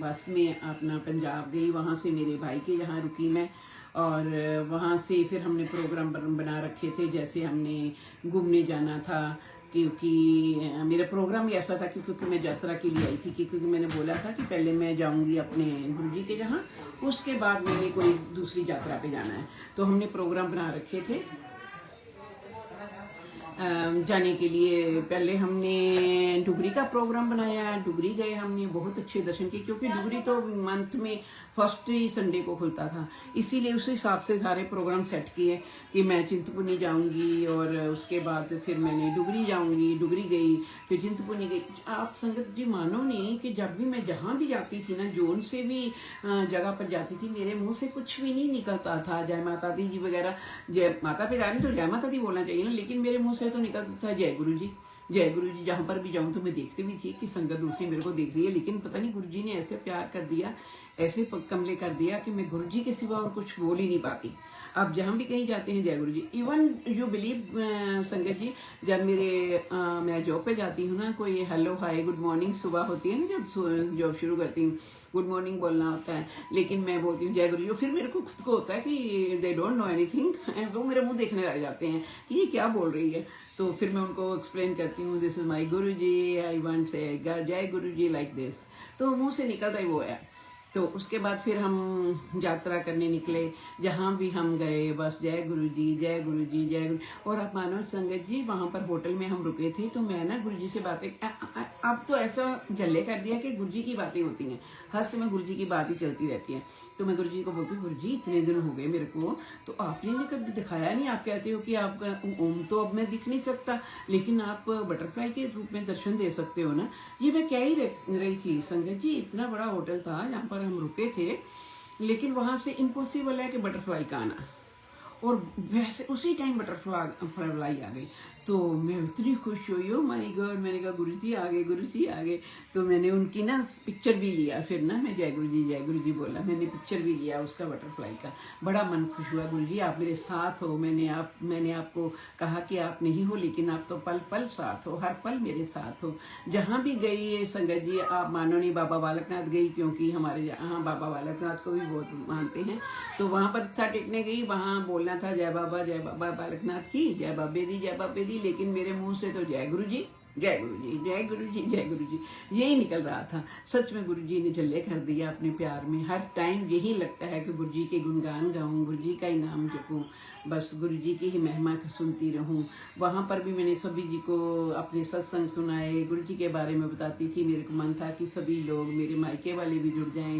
बस में अपना पंजाब गई, वहाँ से मेरे भाई के यहाँ रुकी मैं। और वहाँ से फिर हमने प्रोग्राम बना रखे थे, जैसे हमने घूमने जाना था, क्योंकि मेरा प्रोग्राम ही ऐसा था क्योंकि मैं यात्रा के लिए आई थी। क्योंकि मैंने बोला था कि पहले मैं जाऊंगी अपने गुरुजी के जहाँ, उसके बाद मैंने कोई दूसरी यात्रा पे जाना है। तो हमने प्रोग्राम बना रखे थे। जाने के लिए पहले हमने डुगरी का प्रोग्राम बनाया, डुगरी गए हमने, बहुत अच्छे दर्शन किए क्योंकि डुगरी तो मंथ में फर्स्ट ही संडे को खुलता था, इसीलिए उस हिसाब से सारे प्रोग्राम सेट किए कि मैं चिंतपूर्णी जाऊंगी और उसके बाद फिर मैंने डुगरी जाऊंगी, डुगरी गई, फिर चिंतपूर्णी गई। आप संगत जी मानो नहीं कि जब भी मैं जहाँ भी जाती थी ना, जोन से भी जगह पर जाती थी, मेरे मुंह से कुछ भी नहीं निकलता था जय माता दी जी वगैरह, जय माता पे जा रही तो जय माता दी बोलना चाहिए ना, लेकिन मेरे मुंह से तो निकलता था जय गुरु जी, जय गुरु जी। जहाँ पर भी जाऊँ तो मैं देखती भी थी कि संगत दूसरी मेरे को देख रही है, लेकिन पता नहीं गुरु जी ने ऐसे प्यार कर दिया, ऐसे कमले कर दिया कि मैं गुरु जी के सिवा और कुछ बोल ही नहीं पाती। आप जहाँ भी कहीं जाते हैं जय गुरु जी। इवन यू बिलीव संगत जी, जब मैं जॉब पे जाती हूँ ना, कोई हेलो हाय गुड मॉर्निंग सुबह होती है ना, जब जॉब शुरू करती हूँ गुड मॉर्निंग बोलना होता है, लेकिन मैं बोलती हूँ जय गुरु जी। फिर मेरे को खुद को होता है कि दे डोंट नो एनीथिंग, वो मेरे मुंह देखने लग जाते हैं कि ये क्या बोल रही है। तो फिर मैं उनको एक्सप्लेन करती हूँ, this is my Guru ji, I want say जय गुरु जी लाइक दिस, तो मुंह से निकलता ही वो है। तो उसके बाद फिर हम यात्रा करने निकले, जहाँ भी हम गए बस जय गुरु जी जय गुरु जी जय गुरु। और आप मानो संगत जी, वहाँ पर होटल में हम रुके थे, तो मैं ना गुरु जी से बातें, अब तो ऐसा जल्ले कर दिया कि गुरु जी की बातें होती हैं, हर समय गुरु जी की बात ही चलती रहती है। तो मैं गुरु जी को बोलती हूँ, गुरु जी इतने दिन हो गए मेरे को, तो आपने कभी दिखाया नहीं, आप कहते हो कि आपका ओम तो अब मैं दिख नहीं सकता, लेकिन आप बटरफ्लाई के रूप में दर्शन दे सकते हो ना। ये मैं क्या ही रही थी संगत जी, इतना बड़ा होटल था जहाँ पर हम रुके थे, लेकिन वहां से इम्पॉसिबल है कि बटरफ्लाई का आना, और वैसे उसी टाइम बटरफ्लाई आ गई। तो मैं इतनी खुश हुई, हो माय गॉड, मैंने कहा गुरुजी आ गए, गुरुजी आ गए। तो मैंने उनकी ना पिक्चर भी लिया, फिर ना मैं जय गुरुजी बोला, मैंने पिक्चर भी लिया उसका बटरफ्लाई का। बड़ा मन खुश हुआ, गुरुजी आप मेरे साथ हो, मैंने आपको कहा कि आप नहीं हो, लेकिन आप तो पल पल साथ हो, हर पल मेरे साथ हो। जहाँ भी गई संगत जी, आप मानो नहीं, बाबा बालकनाथ गई, क्योंकि हमारे यहाँ बाबा बालकनाथ को भी बहुत मानते हैं, तो वहाँ पर था टेकने गई, वहाँ बोलना था जय बाबा बालकनाथ की, जय बाबे दी, लेकिन मेरे मुंह से तो जय गुरु जी जय गुरु जी जय गुरु जी जय गुरु जी यही निकल रहा था। सच में गुरु जी ने झल्ले कर दिया अपने प्यार में। हर टाइम यही लगता है कि गुरु जी के गुणगान गाऊं, गुरु जी का ही नाम जपूं, बस गुरु जी की ही महिमा सुनती रहूं। वहाँ पर भी मैंने सभी जी को अपने सत्संग सुनाए, गुरु जी के बारे में बताती थी। मेरे को मन था कि सभी लोग, मेरे मायके वाले भी जुड़ जाएं।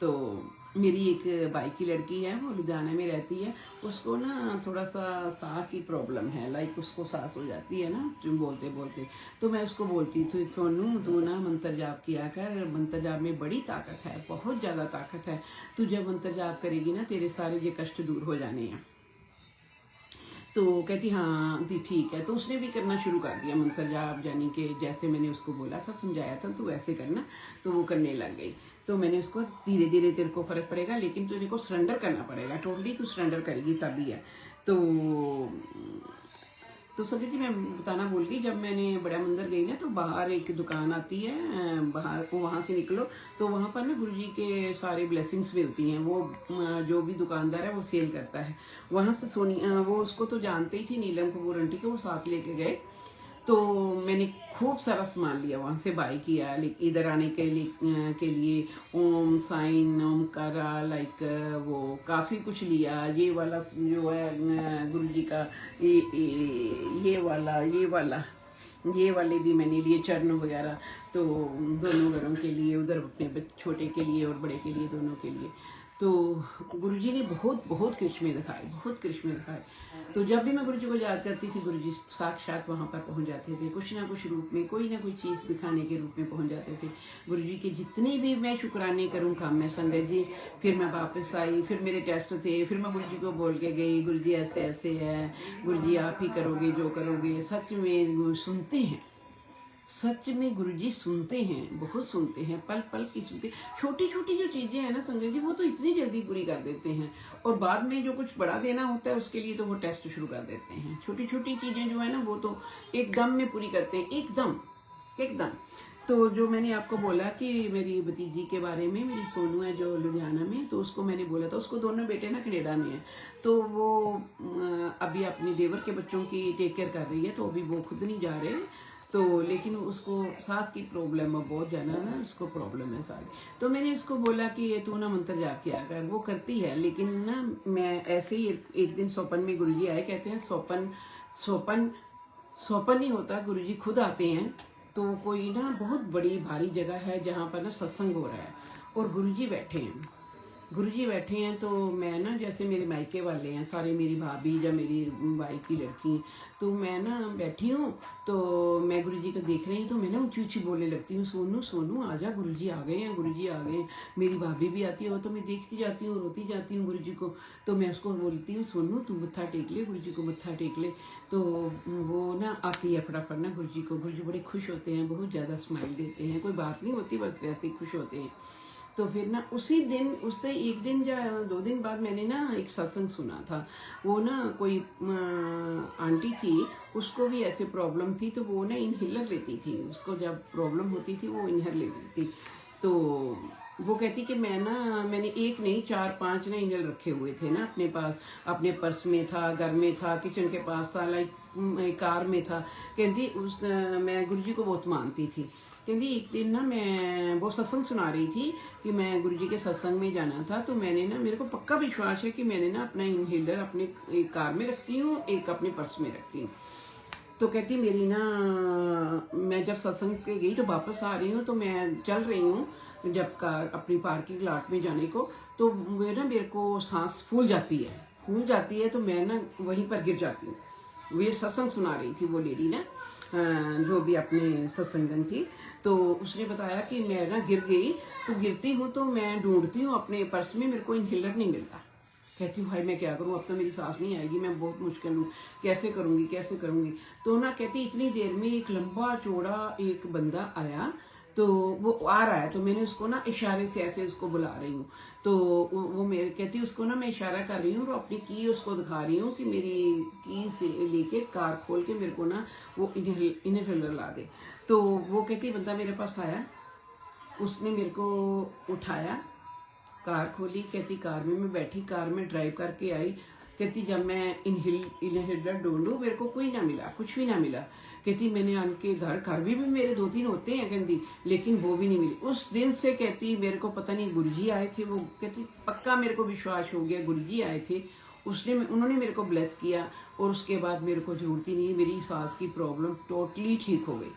तो मेरी एक भाई की लड़की है, वो लुधियाना में रहती है, उसको ना थोड़ा सा सांस की प्रॉब्लम है, लाइक उसको सांस हो जाती है ना बोलते बोलते। तो मैं उसको बोलती थी, सोनू तू ना मंत्र जाप किया कर, मंत्र जाप में बड़ी ताकत है, बहुत ज़्यादा ताकत है, तू जब मंत्र जाप करेगी ना तेरे सारे ये कष्ट दूर हो जाने हैं। तो कहती हाँ दी ठीक है। तो उसने भी करना शुरू कर दिया मंत्र जाप, यानी कि जैसे मैंने उसको बोला था, समझाया था, तो वैसे करना, तो वो करने लग गई। तो मैंने उसको धीरे धीरे तेरे को फर्क पड़ेगा, लेकिन तेरे को सरेंडर करना पड़ेगा, टोटली तू सरेंडर करेगी तभी है। तो संगत जी मैं बताना भूल गई, जब मैंने बड़ा मंदिर गई ना, तो बाहर एक दुकान आती है, बाहर को वहाँ से निकलो तो वहाँ पर ना गुरु जी के सारे ब्लेसिंग्स मिलती हैं। वो जो भी दुकानदार है वो सेल करता है। वहाँ से वो उसको तो जानते ही थी, नीलम कपूर आंटी को, वो साथ लेके गए। तो मैंने खूब सारा सामान लिया, वहाँ से बाई किया इधर आने के लिए ओम साइन ओमकारा, लाइक वो काफ़ी कुछ लिया। ये वाला जो है गुरु जी का, ये वाले भी मैंने लिए, चरण वगैरह। तो दोनों घरों के लिए, उधर अपने छोटे के लिए और बड़े के लिए, दोनों के लिए। तो गुरुजी ने बहुत बहुत करिश्मे दिखाए, बहुत करिश्मे दिखाए। तो जब भी मैं गुरुजी को याद करती थी, गुरुजी साक्षात वहाँ पर पहुँच जाते थे, कुछ ना कुछ रूप में, कोई ना कोई चीज़ दिखाने के रूप में पहुँच जाते थे। गुरुजी के जितने भी मैं शुक्राने करूँ काम में संगत जी। फिर मैं वापस आई, फिर मेरे टेस्ट थे, फिर मैं गुरुजी को बोल के गई, गुरुजी ऐसे ऐसे है, गुरुजी आप ही करोगे जो करोगे। सच में सुनते हैं, सच में गुरुजी सुनते हैं, बहुत सुनते हैं, पल पल की सुनते। छोटी छोटी जो चीजें हैं ना संगत जी, वो तो इतनी जल्दी पूरी कर देते हैं, और बाद में जो कुछ बड़ा देना होता है उसके लिए तो वो टेस्ट शुरू कर देते हैं। छोटी छोटी चीजें जो है ना वो तो एकदम में पूरी करते हैं, एकदम एकदम। तो जो मैंने आपको बोला कि मेरी भतीजी के बारे में, मेरी सोनू है जो लुधियाना में, तो उसको मैंने बोला था, उसको दोनों बेटे ना कनेडा में है, तो वो अभी अपनी देवर के बच्चों की टेक केयर कर रही है, तो अभी वो खुद नहीं जा रहे। तो लेकिन उसको सांस की प्रॉब्लम है बहुत ज़्यादा ना, उसको प्रॉब्लम है सारी। तो मैंने उसको बोला कि ये तू ना मंत्र जाप किया कर, वो करती है। लेकिन ना मैं ऐसे ही एक दिन सोपन में गुरुजी आए, कहते हैं सोपन सौंपन नहीं होता, गुरुजी खुद आते हैं। तो कोई ना बहुत बड़ी भारी जगह है जहाँ पर ना सत्संग हो रहा है और गुरुजी बैठे हैं। गुरुजी बैठे हैं तो मैं ना, जैसे मेरे मायके वाले हैं सारे, मेरी भाभी या मेरी भाई की लड़की, तो मैं ना बैठी हूँ। तो मैं गुरुजी को देख रही हूँ तो मैं ना ऊँची ऊँची बोलने लगती हूँ, सोनू सोनू आजा, गुरुजी आ गए हैं, गुरुजी आ गए हैं। मेरी भाभी भी आती है, वो तो मैं देखती जाती हूँ, रोती जाती हूँ गुरुजी को। तो मैं उसको बोलती हूँ, सोनू तू मत्था टेक ले, गुरुजी को मत्था टेक ले। तो वो ना आती है फटाफट ना गुरुजी को। गुरुजी बड़े खुश होते हैं, बहुत ज़्यादा स्माइल देते हैं, कोई बात नहीं होती, बस वैसे ही खुश होते हैं। तो फिर ना उसी दिन, उससे एक दिन या 2 दिन बाद मैंने ना एक सत्संग सुना था। वो ना कोई आंटी थी, उसको भी ऐसे प्रॉब्लम थी, तो वो ना इनहेलर लेती थी। उसको जब प्रॉब्लम होती थी वो इनहेलर लेती थी। तो वो कहती कि मैंने एक नहीं 4-5 ना इनहेलर रखे हुए थे ना अपने पास, अपने पर्स में था, घर में था, किचन के पास था, लाइक कार में था। कहती मैं गुरुजी को बहुत मानती थी। कहती एक दिन ना मैं वो सत्संग सुना रही थी कि मैं गुरुजी के सत्संग में जाना था। तो मैंने ना, मेरे को पक्का विश्वास है कि मैंने ना अपना इनहेलर अपने एक कार में रखती हूँ, एक अपने पर्स में रखती हूँ। तो कहती मेरी ना, मैं जब सत्संग पे गई तो वापस आ रही हूँ, तो मैं चल रही हूँ जब कार अपनी पार्किंग लॉट में जाने को, तो मेरे को सांस फूल जाती है, तो मैं ना वहीं पर गिर जाती हूँ। वो ये सत्संग सुना रही थी वो लेडी ना, जो भी अपने सत्संगन थी। तो उसने बताया कि मैं ना गिर गई, तो गिरती हूँ तो मैं ढूंढती हूँ अपने पर्स में, मेरे को इनहेलर नहीं मिलता। कहती हूँ भाई मैं क्या करूँ, अब तो मेरी सांस नहीं आएगी, मैं बहुत मुश्किल हूँ, कैसे करूँगी। तो ना कहती इतनी देर में एक लंबा चौड़ा एक बंदा आया। तो वो आ रहा है, तो मैंने उसको ना इशारे से ऐसे उसको बुला रही हूँ। तो वो मेरे कहती उसको ना मैं इशारा कर रही हूँ और अपनी की उसको दिखा रही हूँ कि मेरी की से लेके कार खोल के मेरे को ना वो इनहेलर ला दे। तो वो कहती बंदा मेरे पास आया, उसने मेरे को उठाया, कार खोली। कहती कार में मैं बैठी, कार में ड्राइव करके आई। कहती जब मैं इनहेलर ढूंढूं मेरे को कोई ना मिला, कुछ भी ना मिला। कहती मैंने आन के घर भी मेरे 2-3 होते हैं, कहती लेकिन वो भी नहीं मिली। उस दिन से कहती मेरे को पता नहीं गुरुजी आए थे, वो कहती पक्का मेरे को विश्वास हो गया गुरुजी आए थे, उन्होंने मेरे को ब्लेस किया और उसके बाद मेरे को जरूरत ही नहीं, मेरी सांस की प्रॉब्लम टोटली ठीक हो गई,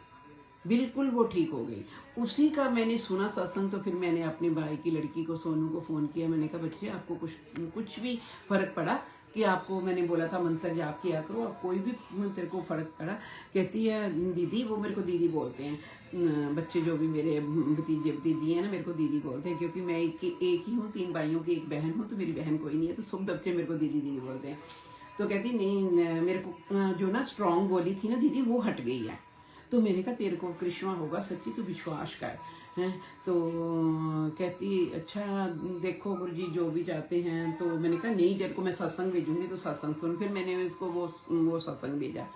बिल्कुल वो ठीक हो गई। उसी का मैंने सुना सत्संग, तो फिर मैंने अपने भाई की लड़की को सोनू को फ़ोन किया। मैंने कहा बच्चे आपको कुछ भी फ़र्क पड़ा कि आपको मैंने बोला था मंत्र जाप किया करो, अब कोई भी तेरे को फ़र्क पड़ा। कहती है दीदी, वो मेरे को दीदी बोलते हैं, बच्चे जो भी मेरे भतीजी हैं ना मेरे को दीदी बोलते हैं, क्योंकि मैं एक ही हूँ, 3 भाइयों की एक बहन हूँ, तो मेरी बहन कोई नहीं है, तो सब बच्चे मेरे को दीदी दीदी बोलते हैं। तो कहती नहीं, मेरे को जो ना स्ट्रॉन्ग बोली थी ना दीदी, वो हट गई है। तो मैंने कहा तेरे को करिश्मा होगा सच्ची, तू विश्वास कर हैं। तो कहती अच्छा देखो गुरुजी जो भी जाते हैं। तो मैंने कहा नहीं, जब को मैं सत्संग भेजूंगी तो सत्संग सुन। फिर मैंने उसको वो सत्संग भेजा।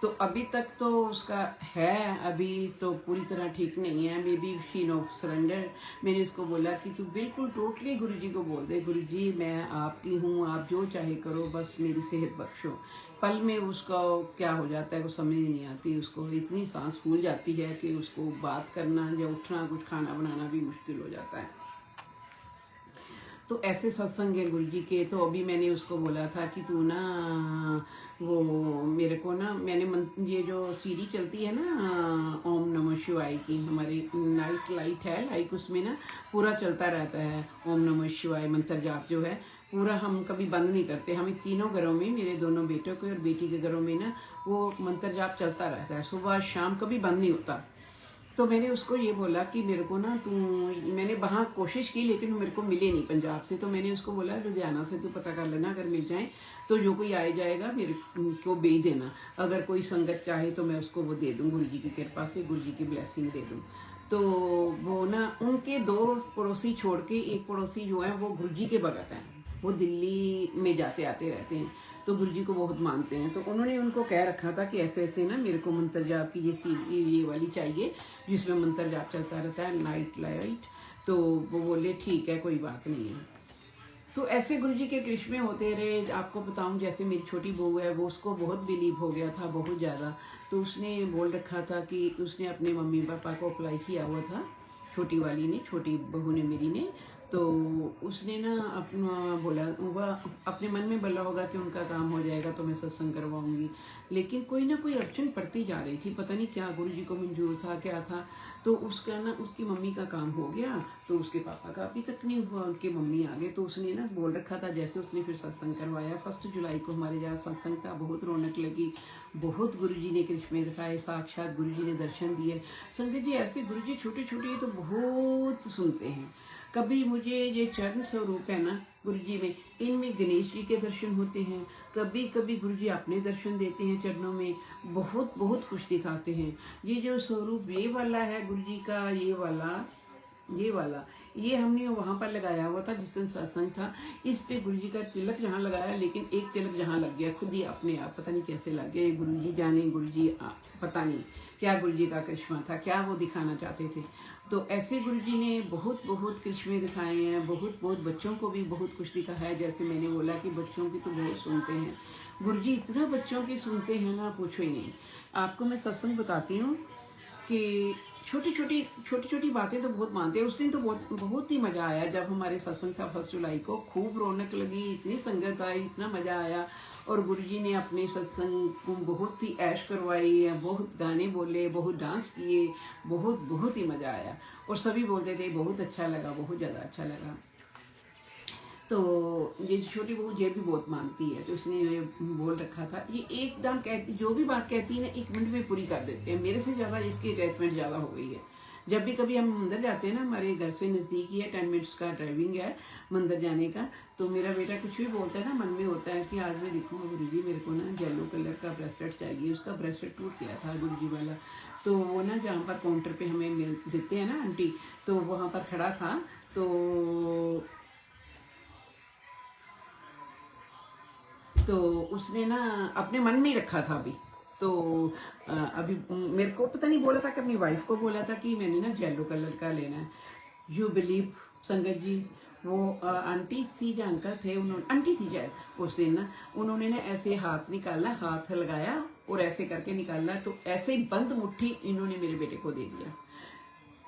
तो अभी तक तो उसका है, अभी तो पूरी तरह ठीक नहीं है, maybe sign of surrender. मैंने उसको बोला कि तू बिल्कुल टोटली गुरुजी को बोल दे, गुरुजी मैं आपकी हूँ, आप जो चाहे करो, बस मेरी सेहत बख्शो। पल में उसका क्या हो जाता है वो समझ ही नहीं आती, उसको इतनी सांस फूल जाती है कि उसको बात करना या उठना, कुछ खाना बनाना भी मुश्किल हो जाता है। तो ऐसे सत्संग है गुरुजी के। तो अभी मैंने उसको बोला था कि तू ना वो मेरे को ना, मैंने ये जो सीढ़ी चलती है ना ओम नमः शिवाय की, हमारे नाइट लाइट है लाइक, उसमें ना पूरा चलता रहता है ओम नमः शिवाय मंत्र जाप जो है पूरा, हम कभी बंद नहीं करते। हमें तीनों घरों में, मेरे दोनों बेटों के और बेटी के घरों में ना वो मंत्र जाप चलता रहता है, सुबह शाम कभी बंद नहीं होता। तो मैंने उसको ये बोला कि मेरे को ना मैंने वहाँ कोशिश की लेकिन मेरे को मिले नहीं पंजाब से। तो मैंने उसको बोला लुधियाना से तू पता कर लेना, अगर मिल जाए तो जो कोई आए जाएगा मेरे को भेज देना, अगर कोई संगत चाहे तो मैं उसको वो दे दूँ, गुरुजी की कृपा से गुरुजी की ब्लेसिंग दे दूँ। तो वो ना उनके 2 पड़ोसी छोड़ के एक पड़ोसी जो है वो गुरुजी के भगत हैं, वो दिल्ली में जाते आते रहते हैं, तो गुरुजी को बहुत मानते हैं। तो उन्होंने उनको कह रखा था कि ऐसे ऐसे ना मेरे को मंत्र जाप की ये वाली चाहिए जिसमें मंत्र जाप चलता रहता है, नाइट लाइट। तो वो बोले ठीक है, कोई बात नहीं है। तो ऐसे गुरुजी के करिश्मे होते रहे। आपको बताऊं, जैसे मेरी छोटी बहू है, वो उसको बहुत बिलीव हो गया था, बहुत ज़्यादा। तो उसने बोल रखा था कि उसने अपने मम्मी पापा को अप्लाई किया हुआ था, छोटी वाली ने, छोटी बहू ने मेरी ने, तो उसने ना अपना बोला, वह अपने मन में बोला होगा कि उनका काम हो जाएगा तो मैं सत्संग करवाऊंगी, लेकिन कोई ना कोई अड़चन पड़ती जा रही थी, पता नहीं क्या गुरु जी को मंजूर था क्या था। तो उसका ना उसकी मम्मी का काम हो गया, तो उसके पापा का अभी तक नहीं हुआ, उनके मम्मी आ गए। तो उसने ना बोल रखा था, जैसे उसने फिर सत्संग करवाया 1 जुलाई को हमारे यहाँ सत्संग था, बहुत रौनक लगी, बहुत गुरु जी ने करिश्मे दिखाए, साक्षात गुरु जी ने दर्शन दिए। संगत जी ऐसे गुरु जी छोटे छोटे तो बहुत सुनते हैं। कभी मुझे ये चरण स्वरूप है ना गुरु जी में, इनमें गणेश जी के दर्शन होते हैं, कभी कभी गुरु जी अपने दर्शन देते हैं चरणों में, बहुत बहुत कुछ दिखाते हैं। ये जो स्वरूप ये वाला है गुरु जी का, ये वाला ये हमने वहाँ पर लगाया हुआ था जिस दिन सत्संग था, इस पे गुरु जी का तिलक जहाँ लगाया, लेकिन एक तिलक जहाँ लग गया खुद ही अपने आप, पता नहीं कैसे लग गया, गुरु जी जाने, गुरु जी पता नहीं क्या गुरु जी का करिश्मा था, क्या वो दिखाना चाहते थे। तो ऐसे गुरु जी ने बहुत बहुत करिश्मे दिखाए हैं, बहुत बहुत बच्चों को भी बहुत कुछ दिखाया है। जैसे मैंने बोला कि बच्चों की तो बहुत सुनते हैं गुरु जी, इतना बच्चों की सुनते हैं ना पूछो ही नहीं। आपको मैं सत्संग बताती हूँ कि छोटी छोटी बातें तो बहुत मानते हैं। उस दिन तो बहुत ही मज़ा आया जब हमारे सत्संग था 1 जुलाई को, खूब रौनक लगी, इतनी संगत आई, इतना मज़ा आया। और गुरु जी ने अपने सत्संग को बहुत ही ऐश करवाई, बहुत गाने बोले, बहुत डांस किए, बहुत ही मज़ा आया। और सभी बोलते थे बहुत अच्छा लगा, बहुत ज़्यादा अच्छा लगा। तो ये छोटी बहू ये भी बहुत मानती है, तो उसने ये बोल रखा था, ये एकदम कहती, जो भी बात कहती है ना 1 मिनट में पूरी कर देते हैं। मेरे से ज़्यादा इसकी अटैचमेंट ज़्यादा हो गई है। जब भी कभी हम मंदिर जाते हैं ना, हमारे घर से नज़दीक ही है, 10 मिनट्स का ड्राइविंग है मंदिर जाने का, तो मेरा बेटा कुछ भी बोलता है ना, मन में होता है कि आज मैं देखूँगा गुरु जी मेरे को ना येलो कलर का ब्रेसलेट चाहिए। उसका ब्रेसलेट टूट गया था गुरु जी वाला, तो वो ना जहाँ पर काउंटर पे हमें मिल देते हैं ना आंटी, तो वहाँ पर खड़ा था। तो उसने ना अपने मन में ही रखा था अभी। तो अभी मेरे को पता नहीं बोला था कि अपनी वाइफ को बोला था कि मैंने ना येलो कलर का लेना है। यू बिलीव संगत जी, वो आंटी थी या अंकल थे, उन्होंने, आंटी थी शायद, उस दिन ना उन्होंने ना ऐसे हाथ निकाला, हाथ लगाया और ऐसे करके निकाला, तो ऐसे ही बंद मुट्ठी इन्होंने मेरे बेटे को दे दिया।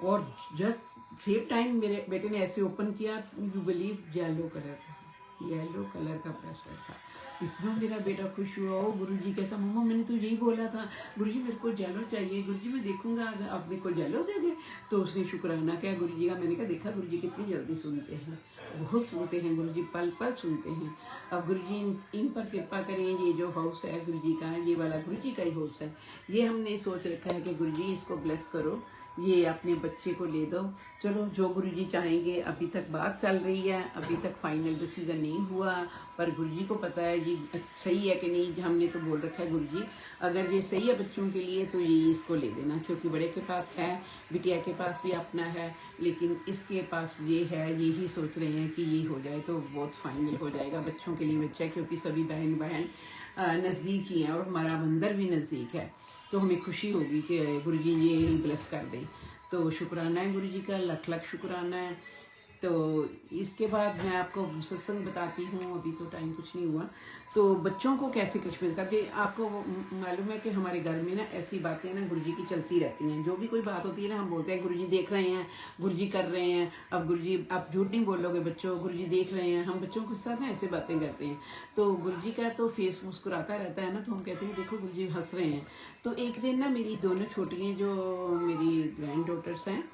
और जस्ट सेम टाइम मेरे बेटे ने ऐसे ओपन किया, यू बिलीव येलो कलर का ब्रेसलेट था। इतना मेरा बेटा खुश हुआ। वो गुरुजी कहता, मम्मा मैंने तो यही बोला था, गुरुजी मेरे को जेलो चाहिए, गुरुजी मैं देखूंगा अगर आप मेरे को जेलो दोगे। तो उसने शुक्राना किया गुरुजी का। मैंने कहा देखा गुरुजी कितनी जल्दी सुनते हैं, बहुत सुनते हैं गुरुजी, पल पल सुनते हैं। अब गुरुजी इन पर कृपा करें। ये जो हाउस है गुरुजी का, ये वाला गुरुजी का ही हाउस है। ये हमने सोच रखा है कि गुरुजी इसको ब्लेस करो, ये अपने बच्चे को ले दो। चलो जो गुरुजी चाहेंगे। अभी तक बात चल रही है, अभी तक फाइनल डिसीजन नहीं हुआ, पर गुरुजी को पता है ये सही है कि नहीं। हमने तो बोल रखा है गुरुजी अगर ये सही है बच्चों के लिए तो ये इसको ले देना, क्योंकि बड़े के पास है, बिटिया के पास भी अपना है, लेकिन इसके पास ये है, यही सोच रहे हैं कि ये हो जाए तो बहुत फाइनल हो जाएगा बच्चों के लिए बच्चा, क्योंकि सभी बहन बहन नज़दीक ही हैं और हमारा मंदिर भी नज़दीक है। तो हमें खुशी होगी कि गुरुजी ये ब्लेस कर दें। तो शुक्राना है गुरुजी का, लख लख शुक्राना है। तो इसके बाद मैं आपको सत्संग बताती हूँ। अभी तो टाइम कुछ नहीं हुआ। तो बच्चों को कैसे कश्मीर करके, आपको मालूम है कि हमारे घर में ना ऐसी बातें ना गुरुजी की चलती रहती हैं। जो भी कोई बात होती है ना, हम बोलते हैं गुरुजी देख रहे हैं, गुरुजी कर रहे हैं। अब गुरुजी, आप झूठ नहीं बोलोगे बच्चों, गुरुजी देख रहे हैं। हम बच्चों के साथ ना ऐसे बातें करते हैं। तो गुरुजी का तो फेस मुस्कुराता रहता है ना, तो हम कहते हैं देखो गुरुजी हंस रहे हैं। तो एक दिन ना मेरी दोनों छोटियाँ जो मेरी ग्रैंड डॉटर्स हैं,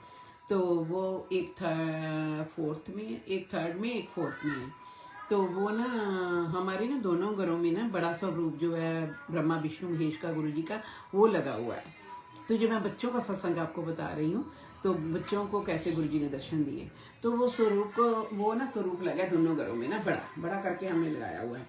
तो वो एक 4th में, एक 3rd में, एक 4th में है। तो वो ना हमारे ना दोनों घरों में ना बड़ा सा रूप जो है ब्रह्मा विष्णु महेश का गुरुजी का, वो लगा हुआ है। तो जो मैं बच्चों का सत्संग आपको बता रही हूँ, तो बच्चों को कैसे गुरुजी ने दर्शन दिए, तो वो स्वरूप को, वो ना स्वरूप लगा दोनों घरों में ना, बड़ा बड़ा करके हमने लगाया हुआ है।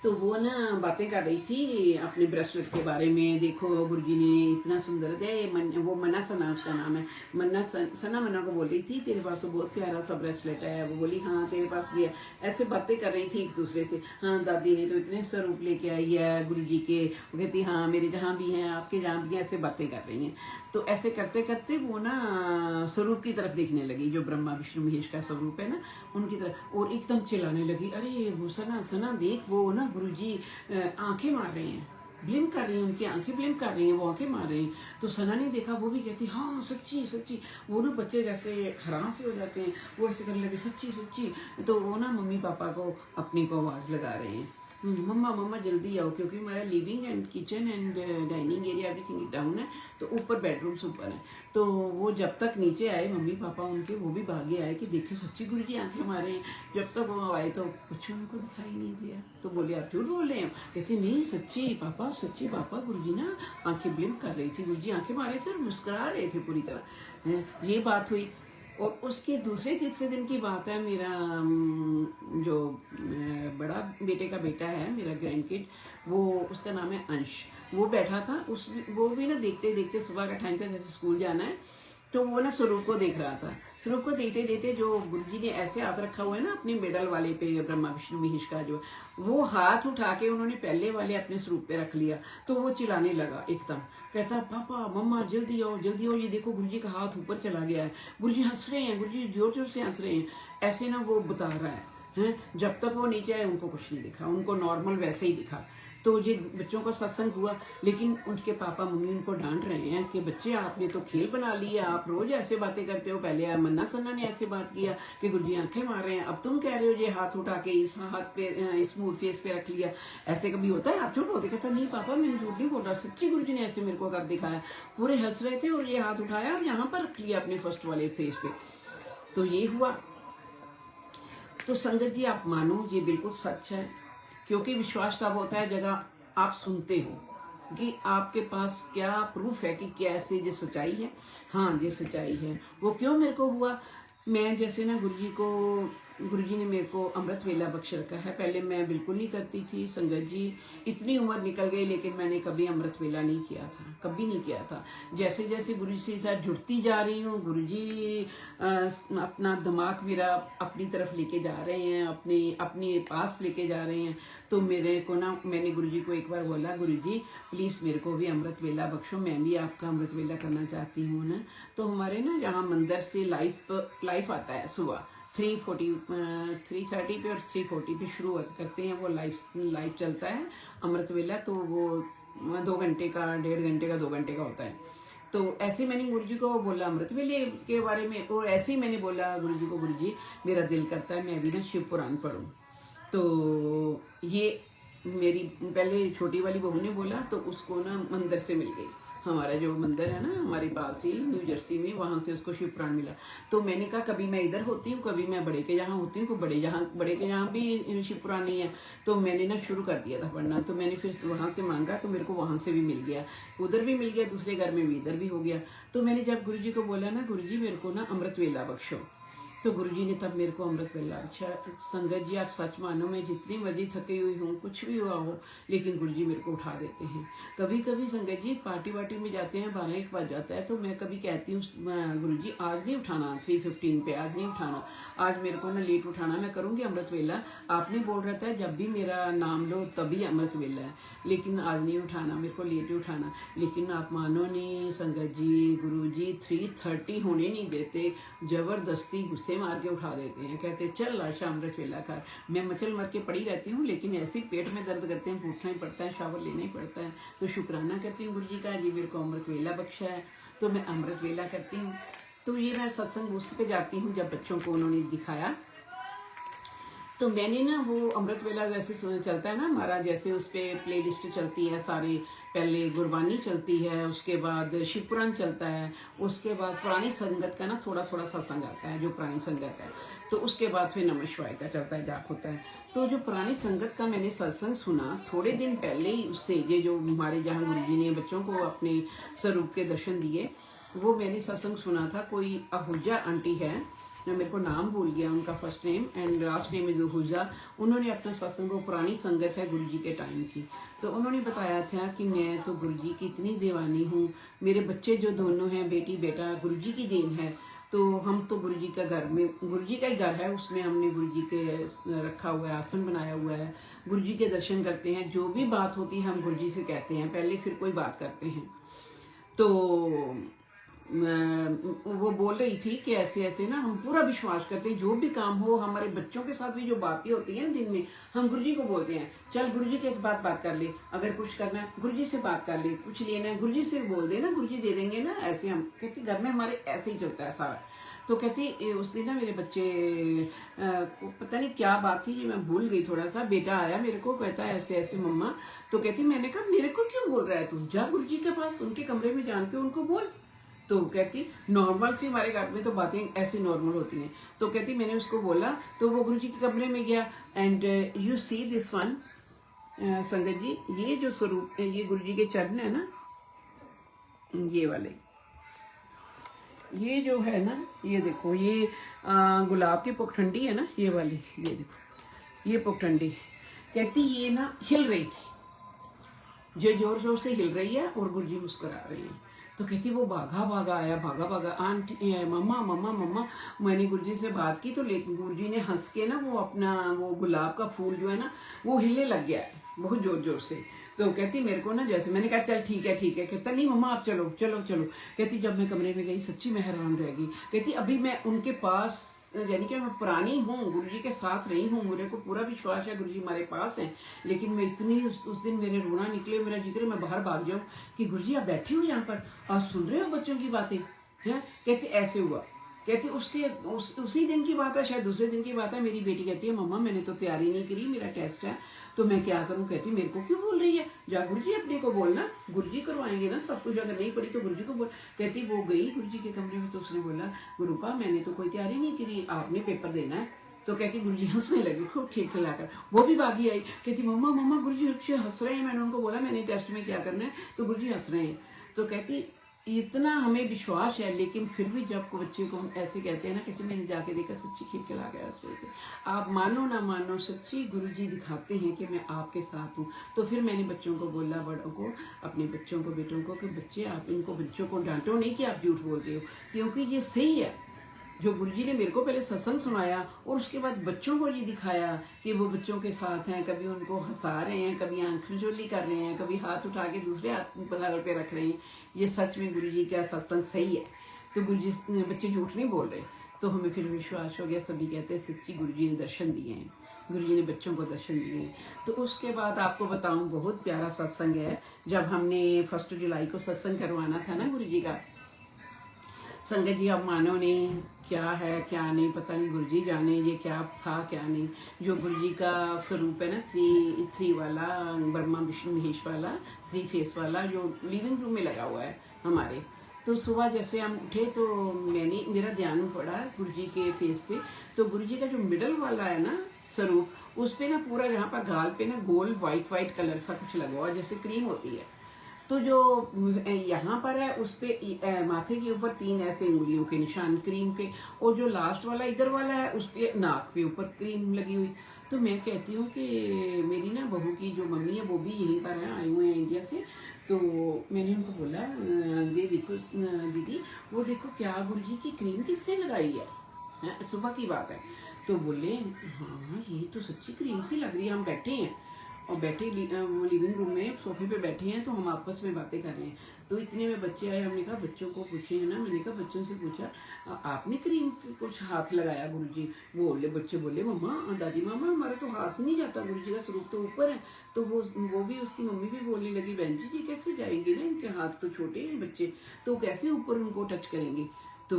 तो वो ना बातें कर रही थी अपने ब्रेसलेट के बारे में। देखो गुरुजी ने इतना सुंदर है, वो मना सना उसका नाम है, मना को बोल रही थी तेरे पास तो बहुत प्यारा सा ब्रेसलेट है। वो बोली हाँ तेरे पास भी है। ऐसे बातें कर रही थी एक दूसरे से। हाँ दादी ने तो इतने स्वरूप लेके आई है गुरुजी के। वो कहती हाँ मेरे जहाँ भी हैं, आपके जहाँ भी हैं, ऐसे बातें कर रही हैं। तो ऐसे करते करते वो ना स्वरूप की तरफ देखने लगी, जो ब्रह्मा विष्णु महेश का स्वरूप है ना, उनकी तरफ, और एकदम चिल्लाने लगी, अरे वो सना सना देख, वो ना गुरुजी आंखें मार रहे हैं, ब्लिम कर रही हैं, उनकी आंखें ब्लिम कर रही हैं, वो आंखें मार रही हैं। तो सना ने देखा, वो भी कहती हाँ सच्ची सच्ची। वो ना बच्चे जैसे हैरान से हो जाते हैं, वो ऐसे करने लगे सच्ची सच्ची। तो वो ना मम्मी पापा को अपने को आवाज़ लगा रहे हैं, मम्मा मम्मा जल्दी आओ, क्योंकि हमारा living and kitchen and dining area everything down है, तो ऊपर बेडरूम्स ऊपर है। तो वो जब तक नीचे आए मम्मी पापा उनके, वो भी भागे आए कि देखिए सच्ची गुरुजी आंखें मारे हैं। जब तक वो आए तो कुछ उनको दिखाई नहीं दिया। तो बोले आप झूठ बोल रहे हो? कहते नहीं सच्ची पापा गुरुजी ना आंखें ब्लिंक कर रही थी, गुरुजी आंखें मारे थे और मुस्कुरा रहे थे पूरी तरह। ये बात हुई। और उसके दूसरे तीसरे दिन की बात है, मेरा जो बड़ा बेटे का बेटा है, मेरा ग्रैंड किड, वो उसका नाम है अंश, वो बैठा था। वो भी ना देखते देखते, सुबह का टाइम था, जैसे स्कूल जाना है, तो वो ना स्वरूप को देख रहा था। स्वरूप को देखते देखते जो गुरुजी ने ऐसे हाथ रखा हुआ है ना अपने मिडल वाले पे, ब्रह्मा विष्णु महेश का, जो वो हाथ उठा के उन्होंने पहले वाले अपने स्वरूप पे रख लिया। तो वो चिल्लाने लगा एकदम, कहता पापा मम्मा जल्दी आओ जल्दी आओ, ये देखो गुरुजी का हाथ ऊपर चला गया है, गुरुजी हंस रहे हैं, गुरुजी जोर जोर से हंस रहे हैं। ऐसे ना वो बता रहा है। जब तक वो नीचे आए उनको कुछ नहीं दिखा, उनको नॉर्मल वैसे ही दिखा। तो ये बच्चों का सत्संग हुआ, लेकिन उनके पापा मम्मी उनको डांट रहे हैं कि बच्चे आपने तो खेल बना लिया, आप रोज ऐसे बातें करते हो, पहले मन्ना सन्ना ने ऐसे बात किया कि गुरुजी आंखें मार रहे हैं, अब तुम कह रहे हो ये हाथ उठा के इस हाथ पे इस मुंह फेस पे रख लिया, ऐसे कभी होता है? आप झूठ बोलते? कहता नहीं पापा मैं झूठ नहीं बोल रहा, सच्ची गुरुजी ने ऐसे मेरे को कर दिखाया। पूरे हंस रहे थे और ये हाथ उठाया और यहाँ पर रख लिया अपने फर्स्ट वाले फेस पे। तो ये हुआ। तो संगत जी आप मानो ये बिल्कुल सच है, क्योंकि विश्वास तब होता है जगह आप सुनते हो कि आपके पास क्या प्रूफ है कि कैसे ये सच्चाई है। हाँ ये सच्चाई है। वो क्यों मेरे को हुआ, मैं जैसे ना गुरुजी ने मेरे को अमृत वेला बख्श रखा है। पहले मैं बिल्कुल नहीं करती थी संगत जी, इतनी उम्र निकल गई लेकिन मैंने कभी अमृत वेला नहीं किया था, कभी नहीं किया था। जैसे जैसे गुरुजी से साथ जुड़ती जा रही हूँ, गुरुजी अपना दिमाग मेरा अपनी तरफ लेके जा रहे हैं, अपने पास लेके जा रहे हैं। तो मेरे को ना, मैंने गुरुजी को एक बार बोला, गुरुजी प्लीज़ मेरे को भी अमृत वेला बख्शो, मैं भी आपका अमृत वेला करना चाहती हूँ ना। तो हमारे ना यहाँ मंदिर से लाइव आता है सुबह 3:30 पे और 3:40 पे शुरू करते हैं, वो लाइव चलता है अमृत वेला। तो वो 2 घंटे का, 1.5 घंटे का, 2 घंटे का होता है। तो ऐसे मैंने गुरुजी को बोला अमृत वेले के बारे में, और ऐसे ही मैंने बोला गुरुजी को, गुरुजी मेरा दिल करता है मैं भी ना शिव पुराण पढ़ूँ। तो ये मेरी पहले छोटी वाली बहू ने बोला, तो उसको ना मंदिर से मिल गई, हमारा जो मंदिर है ना हमारे पास ही न्यू जर्सी में, वहाँ से उसको शिव पुराण मिला। तो मैंने कहा कभी मैं इधर होती हूँ, कभी मैं बड़े के यहाँ होती हूँ, बड़े के यहाँ भी शिव पुराण नहीं है। तो मैंने ना शुरू कर दिया था पढ़ना। तो मैंने फिर वहाँ से मांगा, तो मेरे को वहाँ से भी मिल गया, उधर भी मिल गया, दूसरे घर में भी, इधर भी हो गया। तो मैंने जब गुरुजी को बोला ना, गुरुजी मेरे को ना अमृत वेला बख्शो, तो गुरुजी ने तब मेरे को अमृत वेला। अच्छा संगत जी आप सच मानो, मैं जितनी मर्जी थकी हुई हूँ, कुछ भी हुआ हो, लेकिन गुरुजी मेरे को उठा देते हैं। कभी कभी संगत जी पार्टी वार्टी में जाते हैं, 12-1 बज जाता है, तो मैं कभी कहती हूँ गुरुजी आज नहीं उठाना, 3:15 पे आज नहीं उठाना, आज मेरे को ना लेट उठाना, मैं करूँगी अमृत वेला। आपने बोल रहा था जब भी मेरा नाम लो तभी अमृत वेला है, लेकिन आज नहीं उठाना, मेरे को लेट ही उठाना। लेकिन आप मानो नहीं संगत जी, गुरुजी 3:30 होने नहीं देते, जबरदस्ती गुस्से मार के उठा देते हैं, कहते चल आशा अमृत वेला कर। मैं मचल मर के पड़ी रहती हूँ, लेकिन ऐसे पेट में दर्द करते हैं, उठना ही पड़ता है, शावर लेना ही पड़ता है। तो शुक्राना करती हूँ गुरुजी का, जी मेरे को अमृत वेला बख्शा है, तो मैं अमृत वेला करती हूँ। तो ये मैं सत्संग उस पे जाती हूँ जब बच्चों को उन्होंने दिखाया। तो मैंने ना वो अमृत वेला जैसे चलता है ना हमारा, जैसे उस पर प्ले लिस्ट चलती है सारी, पहले गुरबानी चलती है, उसके बाद शिव पुराण चलता है, उसके बाद पुरानी संगत का ना थोड़ा थोड़ा सत्संग आता है, जो पुरानी संगत है, तो उसके बाद फिर नमः शिवाय का चलता है, जाप होता है। तो जो पुरानी संगत का मैंने सत्संग सुना थोड़े दिन पहले ही, उससे ये जो हमारे जहाँ गुरुजी ने बच्चों को अपने स्वरूप के दर्शन दिए, वो मैंने सत्संग सुना था। कोई आहूजा आंटी है, मेरे को नाम भूल गया उनका, first name and last name is Ahuja. उन्होंने अपना सत्संग, वो पुरानी संगत है गुरुजी के टाइम की, तो उन्होंने बताया था कि मैं तो गुरुजी की इतनी दीवानी हूँ, मेरे बच्चे जो दोनों हैं, बेटी बेटा, गुरुजी की देन है। तो हम तो गुरुजी का घर में, गुरुजी का ही घर है, उसमें हमने गुरुजी के रखा हुआ है, आसन बनाया हुआ है, गुरुजी के दर्शन करते हैं, जो भी बात होती है हम गुरुजी से कहते हैं पहले, फिर कोई बात करते हैं। तो वो बोल रही थी कि ऐसे ऐसे ना हम पूरा विश्वास करते हैं, जो भी काम हो हमारे बच्चों के साथ भी जो बातें होती हैं दिन में, हम गुरुजी को बोलते हैं चल गुरुजी के साथ बात कर ले, अगर कुछ करना है गुरुजी से बात कर ले, कुछ लेना है गुरुजी से बोल दे ना, गुरुजी दे देंगे ना। ऐसे हम कहती घर में हमारे ऐसे ही चलता है सारा। तो कहती उस दिन ना मेरे बच्चे को पता नहीं क्या बात थी, ये मैं भूल गई थोड़ा सा। बेटा आया मेरे को, कहता है ऐसे ऐसे मम्मा। तो कहती मैंने कहा मेरे को क्यों बोल रहा है तू, जा गुरुजी के पास उनके कमरे में जान के उनको बोल। तो कहती नॉर्मल सी हमारे घर में तो बातें ऐसी नॉर्मल होती हैं। तो कहती मैंने उसको बोला, तो वो गुरुजी के कमरे में गया। And you see this one संगत जी, ये जो स्वरूप है, ये गुरुजी के चरण है ना, ये वाले, ये जो है ना, ये देखो, ये गुलाब की पुखठंडी है ना, ये वाली, ये देखो ये पुखठंडी। कहती ये ना हिल रही थी, जो जोर जोर से हिल रही है और गुरुजी मुस्कुरा रही है। तो कहती वो भागा भागा आया, भागा भागा, आंटी मम्मा मम्मा मम्मा। मैंने गुरुजी से बात की तो गुरुजी ने हंस के ना वो अपना वो गुलाब का फूल जो है ना वो हिलने लग गया है बहुत जोर जोर से। तो कहती मेरे को ना, जैसे मैंने कहा चल ठीक है ठीक है, कहता नहीं मम्मा आप चलो चलो चलो। कहती जब मैं कमरे में गई सच्ची मैं हैरान रह गई। कहती अभी मैं उनके पास, यानी कि मैं पुरानी हूँ, गुरुजी के साथ रही हूँ, मेरे को पूरा विश्वास है गुरुजी हमारे पास हैं, लेकिन मैं इतनी उस दिन मेरे रोना निकले, मेरा जिक्र मैं बाहर भाग जाऊँ कि गुरुजी आप बैठे हो यहाँ पर और सुन रहे हो बच्चों की बातें हैं। कहती ऐसे हुआ। कहती उसी दिन की बात है, शायद दूसरे दिन की बात है। मेरी बेटी कहती है मम्मा मैंने तो तैयारी नहीं करी, मेरा टेस्ट है तो मैं क्या करूं। कहती मेरे को क्यों बोल रही है, जा गुरुजी अपने को बोलना, गुरुजी करवाएंगे ना सब कुछ, अगर नहीं पड़ी तो गुरुजी को बोल। कहती वो गई गुरुजी के कमरे में तो उसने बोला गुरुपा मैंने तो कोई तैयारी नहीं करी, आपने पेपर देना है। तो कहती गुरुजी हंसने लगे खूब ठीक खिलाकर। वो भी भागी आई, कहती मम्मा मम्मा गुरुजी हंस रहे हैं। मैंने उनको बोला मैंने टेस्ट में क्या करना है, तो गुरुजी हंस रहे हैं। तो कहती इतना हमें विश्वास है, लेकिन फिर भी जब बच्चे को हम ऐसे कहते हैं ना, कहते मैंने जाके देखा सच्ची खिलखिला गया उस वजह से। आप मानो ना मानो सच्ची गुरुजी दिखाते हैं कि मैं आपके साथ हूँ। तो फिर मैंने बच्चों को बोला, बड़ों को, अपने बच्चों को, बेटों को, कि बच्चे आप इनको बच्चों को डांटो नहीं कि आप झूठ बोलते हो, क्योंकि ये सही है। जो गुरुजी ने मेरे को पहले सत्संग सुनाया और उसके बाद बच्चों को ये दिखाया कि वो बच्चों के साथ हैं, कभी उनको हंसा रहे हैं, कभी आंख खिंचोली कर रहे हैं, कभी हाथ उठा के दूसरे हाथ बगल पे रख रहे हैं। ये सच में गुरुजी का सत्संग सही है। तो गुरुजी बच्चे झूठ नहीं बोल रहे। तो हमें फिर विश्वास हो गया, सभी कहते हैं सच्ची गुरुजी ने दर्शन दिए हैं, गुरुजी ने बच्चों को दर्शन दिए हैं। तो उसके बाद आपको बताऊं बहुत प्यारा सत्संग है। जब हमने 1 जुलाई को सत्संग करवाना था ना गुरुजी का, संगत जी आप मानो नहीं, क्या है क्या नहीं पता नहीं, गुरुजी जाने ये क्या था क्या नहीं। जो गुरुजी का स्वरूप है ना, थ्री वाला, ब्रह्मा विष्णु महेश वाला 3 फेस वाला, जो लिविंग रूम में लगा हुआ है हमारे। तो सुबह जैसे हम उठे तो मेरा ध्यान पड़ा गुरुजी के फेस पे। तो गुरुजी का जो मिडल वाला है ना स्वरूप, उस पे ना पूरा यहाँ पर गाल पे ना गोल वाइट कलर सा कुछ लगा हुआ, जैसे क्रीम होती है। तो जो यहाँ पर है उस पे माथे के ऊपर 3 ऐसे उंगलियों के निशान क्रीम के, और जो लास्ट वाला इधर वाला है उस पे नाक पे ऊपर क्रीम लगी हुई। तो मैं कहती हूँ कि मेरी ना बहू की जो मम्मी है वो भी यहीं पर है, आए हुए हैं इंडिया से। तो मैंने उनको बोला ये देखो दीदी, वो देखो क्या गुरुजी की क्रीम किसने लगाई है, सुबह की बात है। तो बोले हाँ ये तो सच्ची क्रीम सी लग रही है। हम बैठे हैं और बैठे लिविंग रूम में सोफे पे बैठे हैं, तो हम आपस में बातें कर रहे हैं। तो इतने में बच्चे आए, हमने कहा बच्चों को पूछे है ना, मैंने कहा बच्चों से पूछा आपने क्रीम कुछ हाथ लगाया गुरुजी? बोले बच्चे बोले मम्मा दादी मामा हमारा तो हाथ नहीं जाता, गुरुजी का स्वरूप तो ऊपर है। तो वो भी उसकी मम्मी भी बोलने लगी बहन जी कैसे जाएंगे ना, इनके हाथ तो छोटे हैं बच्चे, तो कैसे ऊपर उनको टच करेंगे। तो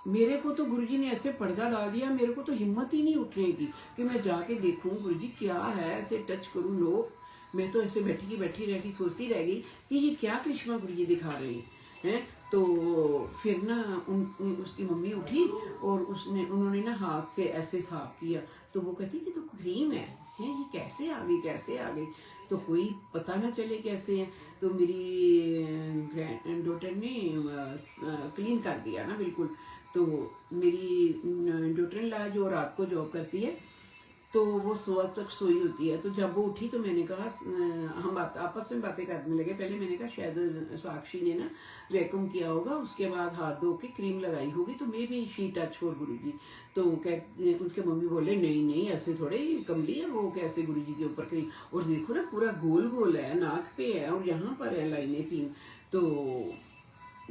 मेरे को तो गुरुजी ने ऐसे पर्दा डाल दिया, मेरे को तो हिम्मत ही नहीं उठने की कि मैं जाके देखूं गुरुजी क्या है, ऐसे टच करूं। लो मैं तो ऐसे बैठी रह गई, सोचती रह गई कि ये क्या करिश्मा गुरुजी दिखा रहे हैं। तो फिर ना उसकी मम्मी उठी और उन्होंने ना हाथ से ऐसे साफ किया। तो वो कहती कि तो क्रीम है ये कैसे आ गई। तो कोई पता ना चले कैसे है। तो मेरी ग्रैंड डॉटर ने क्लीन कर दिया ना बिल्कुल। तो मेरी डॉटर इन लॉ जो रात को जॉब करती है, तो वो सुबह तक सोई होती है। तो जब वो उठी तो मैंने कहा, हम आपस में बातें करने लगे। पहले मैंने कहा शायद साक्षी ने ना वैक्यूम किया होगा, उसके बाद हाथ धो के क्रीम लगाई होगी, तो मे भी शी टच हो गुरुजी। तो उसके मम्मी बोले नहीं ऐसे थोड़े, कमली है वो कैसे गुरुजी के ऊपर क्रीम। और देखो ना पूरा गोल गोल है, नाक पे है और यहाँ पर है लाइनें 3। तो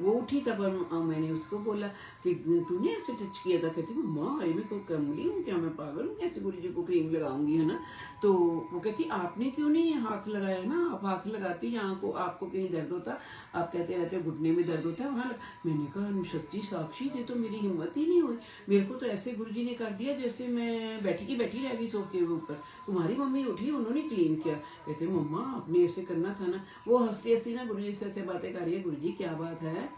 वो उठी तब मैंने उसको बोला कि तूने ऐसे टच किया था। कहती माँ मैं कोई कमली हूँ क्या, मैं पागल हूँ कैसे गुरु जी को क्रीम लगाऊंगी, है ना। तो वो कहती आपने क्यों नहीं हाथ लगाया ना, आप हाथ लगाती यहाँ को, आपको कहीं दर्द होता, आप कहते रहते हो घुटने में दर्द होता है वहाँ। मैंने कहा सच्ची साक्षी ये तो मेरी हिम्मत ही नहीं हुई, मेरे को तो ऐसे गुरु जी ने कर दिया जैसे मैं बैठी की बैठी रह गई सोफे के ऊपर। तुम्हारी मम्मी उठी उन्होंने क्लीन किया। कहते मम्मा आपने ऐसे करना था ना। वो हंसती हंसती ना गुरु जी से ऐसे बातें कर रही है, गुरु जी क्या बात है,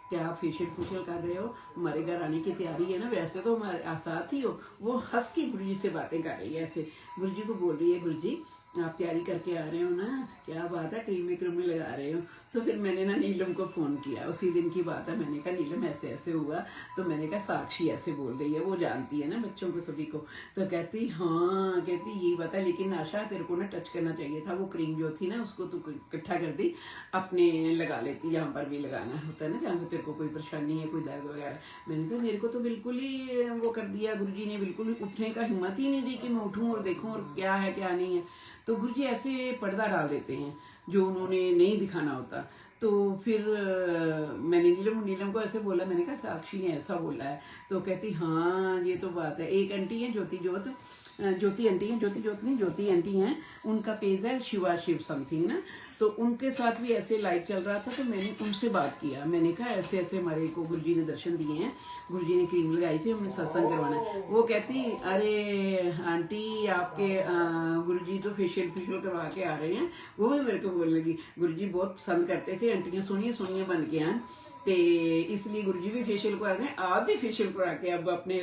क्या आप फेशियल फूशियल कर रहे हो, हमारे घर आने की तैयारी है ना, वैसे तो हमारे साथ ही हो। वो हंस की गुरु जी से बातें कर रही है ऐसे, गुरु जी को बोल रही है गुरु जी आप तैयारी करके आ रहे हो ना, क्या बात है क्रीमी क्रीमी लगा रहे हो। तो फिर मैंने ना नीलम को फ़ोन किया, उसी दिन की बात है। मैंने कहा नीलम ऐसे ऐसे हुआ, तो मैंने कहा साक्षी ऐसे बोल रही है, वो जानती है ना बच्चों को सभी को। तो कहती हाँ, कहती यही बात है, लेकिन आशा तेरे को ना टच करना चाहिए था, वो क्रीम जो थी ना उसको तू इकट्ठा कर दी अपने लगा लेती, जहाँ पर भी लगाना होता है ना, जहाँ तेरे को कोई परेशानी है कोई दर्द वगैरह। मैंने कहा मेरे को तो बिल्कुल ही वो कर दिया गुरु जी ने, बिल्कुल उठने का हिम्मत ही नहीं दी कि मैं उठूँ और देखूँ और क्या है क्या नहीं है। तो गुरु जी ऐसे पर्दा डाल देते हैं जो उन्होंने नहीं दिखाना होता। तो फिर मैंने नीलम को ऐसे बोला, मैंने कहा साक्षी ने ऐसा बोला है। तो कहती हाँ ये तो बात है। एक आंटी है ज्योति आंटी है, ज्योति आंटी हैं, उनका पेज है शिवा शिव समथिंग ना। तो उनके साथ भी ऐसे लाइव चल रहा था, तो मैंने उनसे बात किया। मैंने कहा ऐसे ऐसे हमारे को गुरुजी ने दर्शन दिए हैं, गुरुजी ने क्रीम लगाई थी, हमने सत्संग करवाना है। वो कहती अरे आंटी आपके गुरुजी तो फेशियल करवा के आ रहे हैं। वो भी मेरे को बोलने लगी गुरुजी बहुत पसंद करते थे आंटियां सोनिया सोनिया बन के हैं, तो इसलिए गुरुजी भी फेशियल करा रहे हैं, आप भी फेशियल करा के अब अपने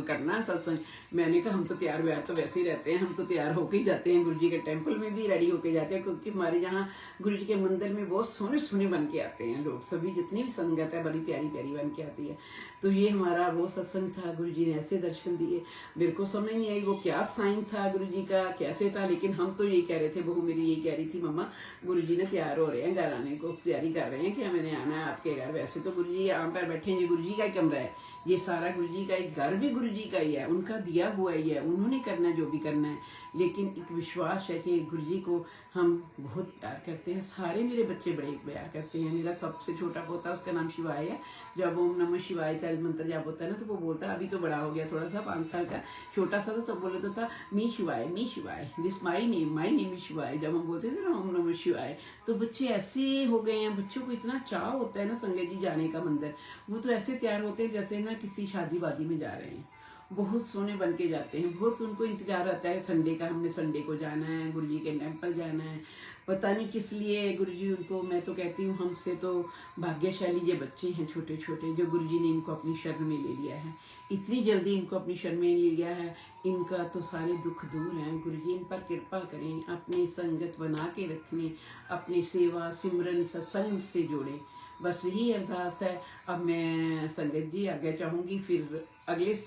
करना है सत्संग। मैंने कहा हम तो तैयार व्यार तो वैसे ही रहते हैं, हम तो तैयार होके ही जाते हैं, गुरुजी के टेम्पल में भी रेडी होके जाते हैं, क्योंकि हमारे यहाँ गुरुजी के मंदिर में बहुत सोने सोने बन के आते हैं लोग, सभी जितनी भी संगत है बड़ी प्यारी प्यारी बन के आती है। तो ये हमारा वो सत्संग था, गुरुजी ने ऐसे दर्शन दिए। मेरे को समझ नहीं आई वो क्या साइन था गुरुजी का, कैसे था, लेकिन हम तो यही कह रहे थे, बहू मेरी यही कह रही थी मम्मा गुरुजी ने तैयार हो रहे हैं घर आने को, तैयारी कर रहे हैं कि मैंने आना है आपके घर। वैसे तो गुरुजी आम पर बैठे, ये गुरुजी का ही कमरा है, ये सारा गुरुजी का एक घर भी गुरुजी का ही है, उनका दिया हुआ ही है, उन्होंने करना है जो भी करना है। लेकिन एक विश्वास है कि गुरुजी को हम बहुत प्यार करते हैं, सारे मेरे बच्चे बड़े प्यार करते हैं। मेरा सबसे छोटा पोता उसका नाम शिवाय है, जब ओम नमः शिवाय का मंत्र जाप होता है ना तो वो बोलता है, अभी तो बड़ा हो गया थोड़ा सा 5 साल का, छोटा सा था तो बोले तो था मी शिवाय दिस माई नेम इज शिवाय। जब हम बोलते थे ना ओम नमः शिवाय, तो बच्चे ऐसे हो गए हैं, बच्चों को इतना चाह होता है ना संगत जी जाने का मंदिर, वो तो ऐसे तैयार होते हैं जैसे ना किसी शादी वादी में जा रहे हैं, बहुत सोने बन के जाते हैं, बहुत उनको इंतजार रहता है संडे का, हमने संडे को जाना है गुरुजी के टेम्पल जाना है, पता नहीं किस लिए गुरुजी उनको। मैं तो कहती हूँ हमसे तो भाग्यशाली ये बच्चे हैं छोटे छोटे, जो गुरुजी ने इनको अपनी शरण में ले लिया है, इतनी जल्दी इनको अपनी शरण में ले लिया है, इनका तो सारे दुख दूर हैं। गुरुजी इन पर कृपा करें, अपनी संगत बना के रखने, अपनी सेवा सिमरन सत्संग से जोड़े, बस यही अरदास है। अब मैं संगत जी आगे चाहूँगी, फिर अगले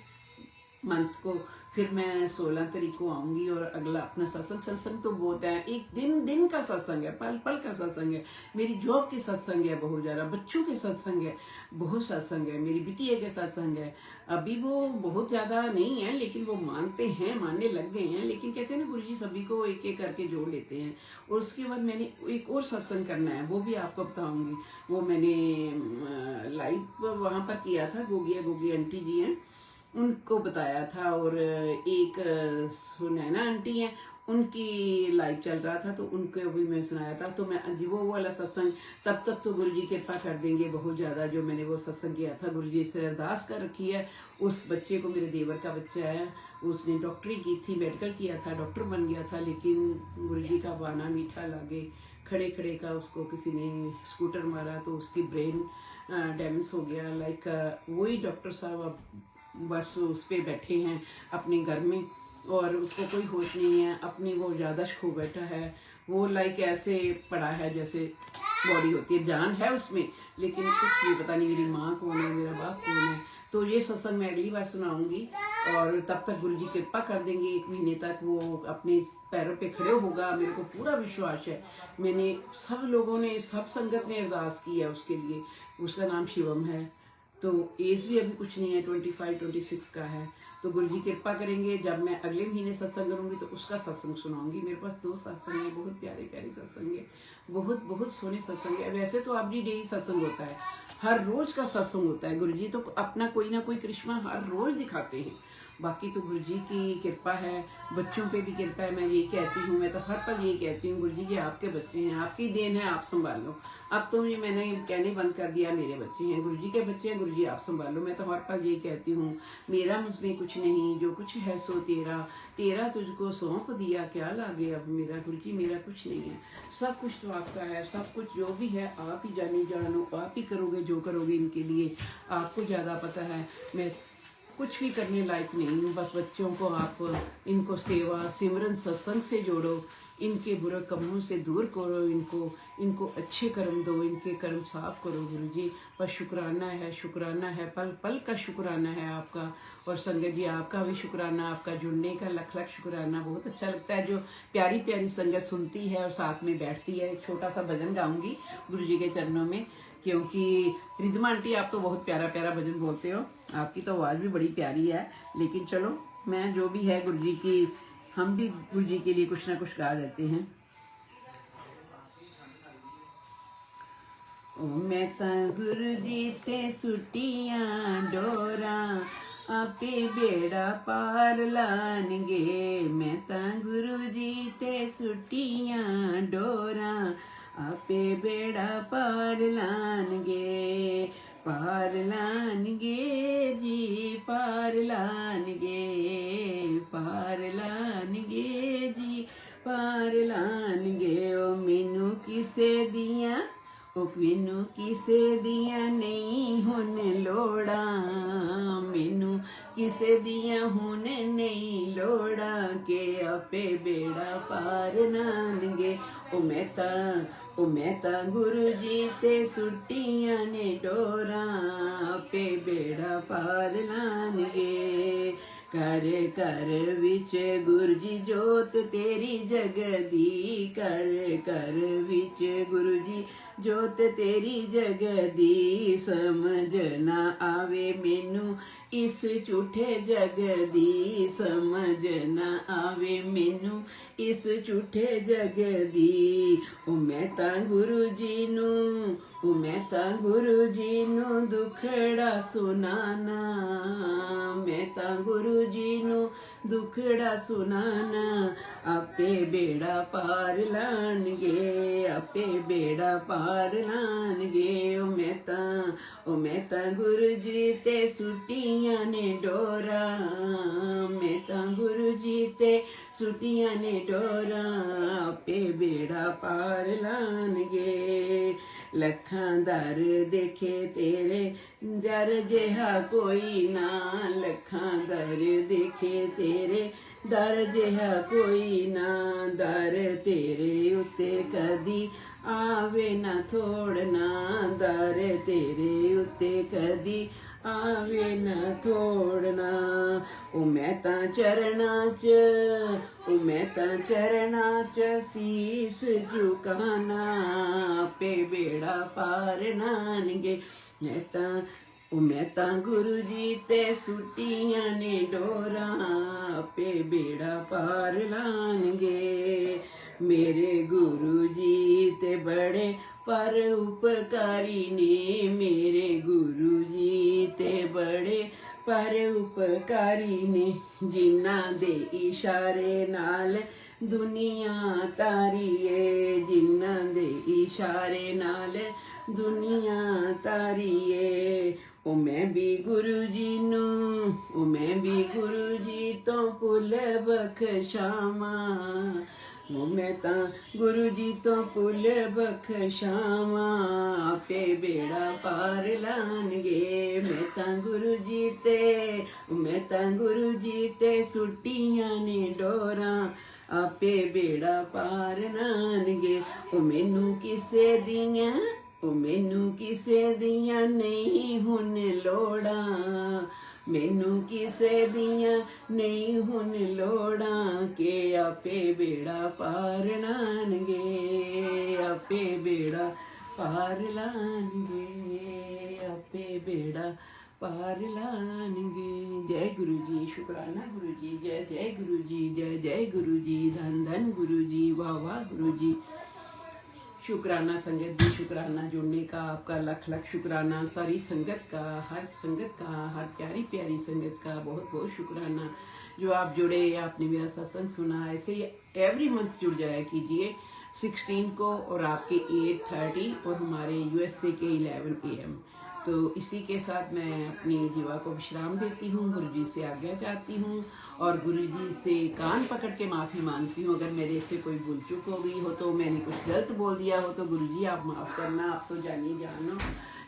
मंथ को फिर मैं 16 तारीख को आऊँगी, और अगला अपना सत्संग तो बहुत है, एक दिन का सत्संग है, पल पल का सत्संग है, मेरी जॉब के सत्संग है, बहुत ज़्यादा बच्चों के सत्संग है, बहुत सत्संग है, मेरी बिटिया के सत्संग है। अभी वो बहुत ज़्यादा नहीं है, लेकिन वो मानते हैं, मानने लग गए हैं, लेकिन कहते हैं ना गुरुजी सभी को एक एक करके जोड़ लेते हैं। और उसके बाद मैंने एक और सत्संग करना है, वो भी आपको बताऊँगी। वो मैंने लाइव वहाँ पर किया था, गोगी आंटी जी हैं उनको बताया था, और एक सुनैना आंटी हैं उनकी लाइव चल रहा था, तो उनको भी मैं सुनाया था। तो मैं जी वो वाला सत्संग तब तक तो गुरुजी कृपा कर देंगे बहुत ज़्यादा, जो मैंने वो सत्संग किया था गुरुजी से अरदास कर रखी है। उस बच्चे को, मेरे देवर का बच्चा है, उसने डॉक्टरी की थी, मेडिकल किया था, डॉक्टर बन गया था, लेकिन गुरुजी का बाना मीठा लागे, खड़े खड़े का उसको किसी ने स्कूटर मारा तो उसकी ब्रेन डैमेज हो गया। लाइक वही डॉक्टर साहब अब बस उस पर बैठे हैं अपने घर में, और उसको कोई होश नहीं है, अपनी वो याददाश्त खो बैठा है, वो लाइक ऐसे पड़ा है जैसे बॉडी होती है, जान है उसमें लेकिन कुछ नहीं पता नहीं मेरी माँ कौन है, मेरा बाप कौन है। तो ये सत्संग मैं अगली बार सुनाऊंगी, और तब तक गुरुजी कृपा कर देंगे, 1 महीने तक वो अपने पैरों पे खड़े होगा, मेरे को पूरा विश्वास है। मैंने सब लोगों ने, सब संगत ने अरदास की है उसके लिए, उसका नाम शिवम है। तो एज भी अभी कुछ नहीं है, 25-26 का है। तो गुरु जी कृपा करेंगे, जब मैं अगले महीने सत्संग करूंगी तो उसका सत्संग सुनाऊंगी। मेरे पास 2 सत्संग है, बहुत प्यारे प्यारे सत्संग है, बहुत बहुत सोने सत्संग है। वैसे तो एवरी डे ही सत्संग होता है, हर रोज का सत्संग होता है। गुरु जी तो अपना कोई ना कोई करिश्मा हर रोज दिखाते हैं। बाकी तो गुरु जी की कृपा है, बच्चों पे भी कृपा है। मैं ये कहती हूँ, मैं तो हर पल ये कहती हूँ, गुरु जी ये आपके बच्चे हैं, आपकी देन है, आप संभालो। अब तो ये मैंने कहने बंद कर दिया, मेरे बच्चे हैं, गुरु जी के बच्चे हैं, गुरु जी आप संभालो। मैं तो हर पल ये कहती हूँ, मेरा मुझमें कुछ नहीं, जो कुछ है सो तेरा, तेरा तुझको सौंप दिया, क्या लागे अब मेरा। गुरु जी मेरा कुछ नहीं है, सब कुछ तो आपका है। सब कुछ जो भी है आप ही जानी जानो, आप ही करोगे जो करोगे, इनके लिए आपको ज़्यादा पता है। मैं कुछ भी करने लायक नहीं हूँ। बस बच्चों को आप, इनको सेवा सिमरन सत्संग से जोड़ो, इनके बुरे कर्मों से दूर करो, इनको अच्छे कर्म दो, इनके कर्म साफ करो गुरु जी। बस शुक्राना है, शुक्राना है, पल पल का शुक्राना है आपका। और संगत जी आपका भी शुक्राना, आपका जुड़ने का लख लख शुक्राना। बहुत अच्छा लगता है जो प्यारी प्यारी संगत सुनती है और साथ में बैठती है। एक छोटा सा भजन गाऊंगी गुरु जी के चरणों में, क्योंकि रिद्मा आंटी आप तो बहुत प्यारा प्यारा भजन बोलते हो, आपकी तो आवाज़ भी बड़ी प्यारी है। लेकिन चलो, मैं जो भी है गुरु जी की, हम भी गुरु जी के लिए कुछ ना कुछ गा देते हैं। ओ मैं तां गुरु जी ते सुटियां डोरा, आपे बेड़ा पार लानगे। मैं तां गुरु जी ते सुटियां डोरा, आपे बेड़ा पार लानगे। पार लानगे जी, पार लानगे, पार लानगे जी, पार लानगे। ओ मैनू किसे दियां, ओ मैनू किसे दियां नहीं हुन लोड़ा, मैनू किसे दियां हुन नहीं लोड़ा, के आपे बेड़ा पार लानगे। ओ मैं तां गुरु जी ते सुटियां ने डोरा, आपे बेड़ा पार लानगे। कर कर विच गुरु जी जोत तेरी जगदी, कर कर विच गुरु जी जोत तेरी जगदी। समझ ना आवे मैनू इस झूठे जगदी, समझ ना आवे मैनू इस झूठे जगदी। ओ मैं तां गुरु जी नू, ओ मैं तां गुरु जी नू दुखड़ा सुनाना, मैं तां गुरु जी नू दुखड़ा सुनाना। आपे बेड़ा पार लानगे, आपे बेड़ा पार लानगे। ओ मैं तां गुरु जी ते सुटियां ने डोरा, मैं तां गुरु जी ते सुटियां ने डोरा, आपे बेड़ा पार लानगे। लखां दर देखे तेरे दर जिहा कोई ना, लखां दर देखे तेरे दर जिहा कोई ना। दर तेरे उत्ते कदी आवे ना थोड़ना, दर तेरे उत्ते कदी आवे ना थोड़ना। ओ मैं तां चरना च, ओ मैं तां चरना च सीस झुकाना, आपे बेड़ा पार लानगे। मैं तां गुरु जी ते सुटियां ने डोरा, आपे बेड़ा पार लानगे। मेरे गुरु जी ते बड़े पर उपकारी ने, मेरे गुरु जी ते बड़े पर उपकारी ने। जिन्हां दे इशारे नाल दुनिया तारीए, जिन्हां दे इशारे नाल दुनिया तारीए। ओ मैं भी गुरु जी नू, ओ मैं भी गुरु जी तो भुल बख्शावां, ओ मैं तां गुरु जी तो भुल बख्शावां। आपे बेड़ा पार लानगे, मैं तां गुरु जी ते, मैं तां गुरु जी ते सुटियां ने डोरा, आपे बेड़ा पार लानगे। ओ मैनू किसे दियां, ओ मैनू किसे दियां नहीं हुन लोड़ा, मैनू किसे दियां नहीं हुन लोड़ा, के आपे बेड़ा पार लानगे, आपे बेड़ा पार लानगे। पे बेड़ा पार लानगे। जय गुरु जी, शुक्राना गुरु जी, जय जय गुरु जी, जय जय गुरु जी, धन धन गुरु जी, वाह वाह गुरु जी। शुक्राना संगत जी, शुक्राना जुड़ने का आपका लख लख शुक्राना। सारी संगत का, हर संगत का, हर प्यारी प्यारी संगत का बहुत बहुत शुक्राना जो आप जुड़े, आपने मेरा सत्संग सुना। ऐसे ही एवरी मंथ जुड़ जाया कीजिए 16 को, और आपके 8:30 और हमारे यूएसए के 11 AM। तो इसी के साथ मैं अपनी जीवा को विश्राम देती हूँ, गुरु जी से आज्ञा चाहती हूँ और गुरु जी से कान पकड़ के माफ़ी मांगती हूँ। अगर मेरे से कोई भूल चूक हो गई हो, तो मैंने कुछ गलत बोल दिया हो, तो गुरु जी आप माफ़ करना। आप तो जानिए जानो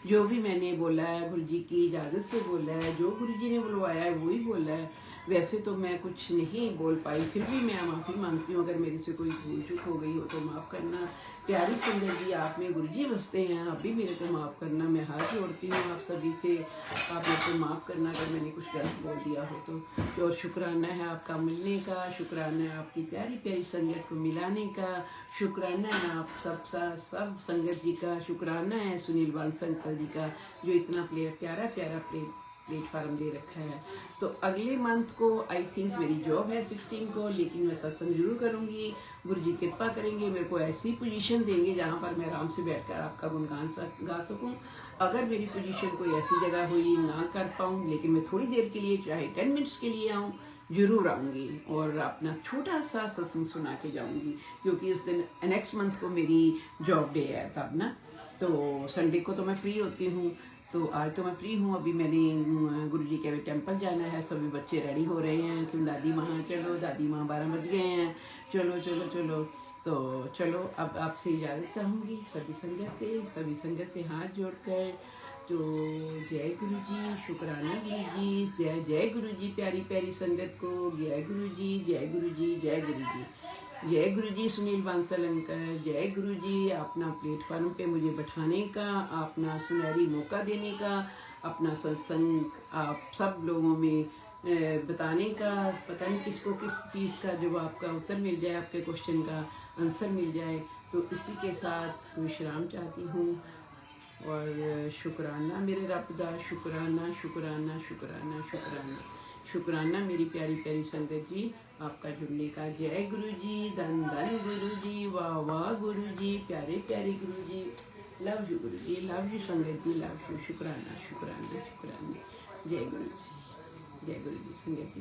जो भी मैंने बोला है गुरु जी की इजाज़त से बोला है, जो गुरु जी ने बुलवाया है वही बोला है। वैसे तो मैं कुछ नहीं बोल पाई, फिर भी मैं माफ़ी मांगती हूँ। अगर मेरे से कोई भूल चूक हो गई हो तो माफ़ करना। प्यारी संगत जी, आप में गुरु जी बसते हैं, आप भी मेरे को माफ़ करना। मैं हाथ जोड़ती हूँ आप सभी से, आप मेरे को माफ़ करना अगर मैंने कुछ गलत बोल दिया हो तो। और शुक्राना है आपका मिलने का, शुक्राना है आपकी प्यारी प्यारी संगत को मिलाने का, शुक्राना है आप सब संगत जी का, शुक्राना है सुनील बांसल अंकल जी का जो इतना प्यारा प्यारा प्लेटफार्म दे रखा है। तो अगले मंथ को आई थिंक मेरी जॉब है 16 को, लेकिन मैं सत्संग जरूर करूँगी। गुरु जी कृपा करेंगे, मेरे को ऐसी पोजीशन देंगे जहाँ पर मैं आराम से बैठकर आपका गुणगान गा सकूँ। अगर मेरी पोजीशन कोई ऐसी जगह हुई ना कर पाऊँ, लेकिन मैं थोड़ी देर के लिए चाहे 10 मिनट्स के लिए आऊँ, जरूर आऊँगी और अपना छोटा सा सत्संग सुना के जाऊँगी, क्योंकि उस दिन नेक्स्ट मंथ को मेरी जॉब डे है तब ना। तो संडे को तो मैं फ्री होती हूँ, तो आज तो मैं फ्री हूँ। अभी मैंने गुरु जी के टेम्पल जाना है, सभी बच्चे रेडी हो रहे हैं कि दादी माँ चलो, दादी माँ 12 बज गए हैं, चलो चलो चलो। तो चलो अब आपसे इजाज़त चाहूँगी सभी संगत से हाथ जोड़कर। तो जय गुरु जी, शुक्राना गुरु जी, जय जय गुरु जी, प्यारी प्यारी संगत को जय गुरु जी, जय गुरु जी, जय गुरु जी, जय गुरु जी। सुनील बांसल अंकल, जय गुरु जी, अपना प्लेटफॉर्म पे मुझे बैठाने का, अपना सुनहरी मौका देने का, अपना सत्संग आप सब लोगों में बताने का। पता नहीं किसको किस चीज़ का जवाब का उत्तर मिल जाए, आपके क्वेश्चन का आंसर मिल जाए। तो इसी के साथ विश्राम चाहती हूँ और शुक्राना मेरे रब दा, शुक्राना शुक्राना शुक्राना शुक्राना शुक्राना मेरी प्यारी प्यारी संगत जी आपका जुड़ने का। जय गुरु जी, धन धन गुरु जी, वाह वाह गुरु जी, प्यारे प्यारे गुरु जी, love you Guru ji, love you संगत जी, लव यू, शुक्राना शुक्राना शुक्राना। जय गुरु जी, जय गुरु जी संगत जी।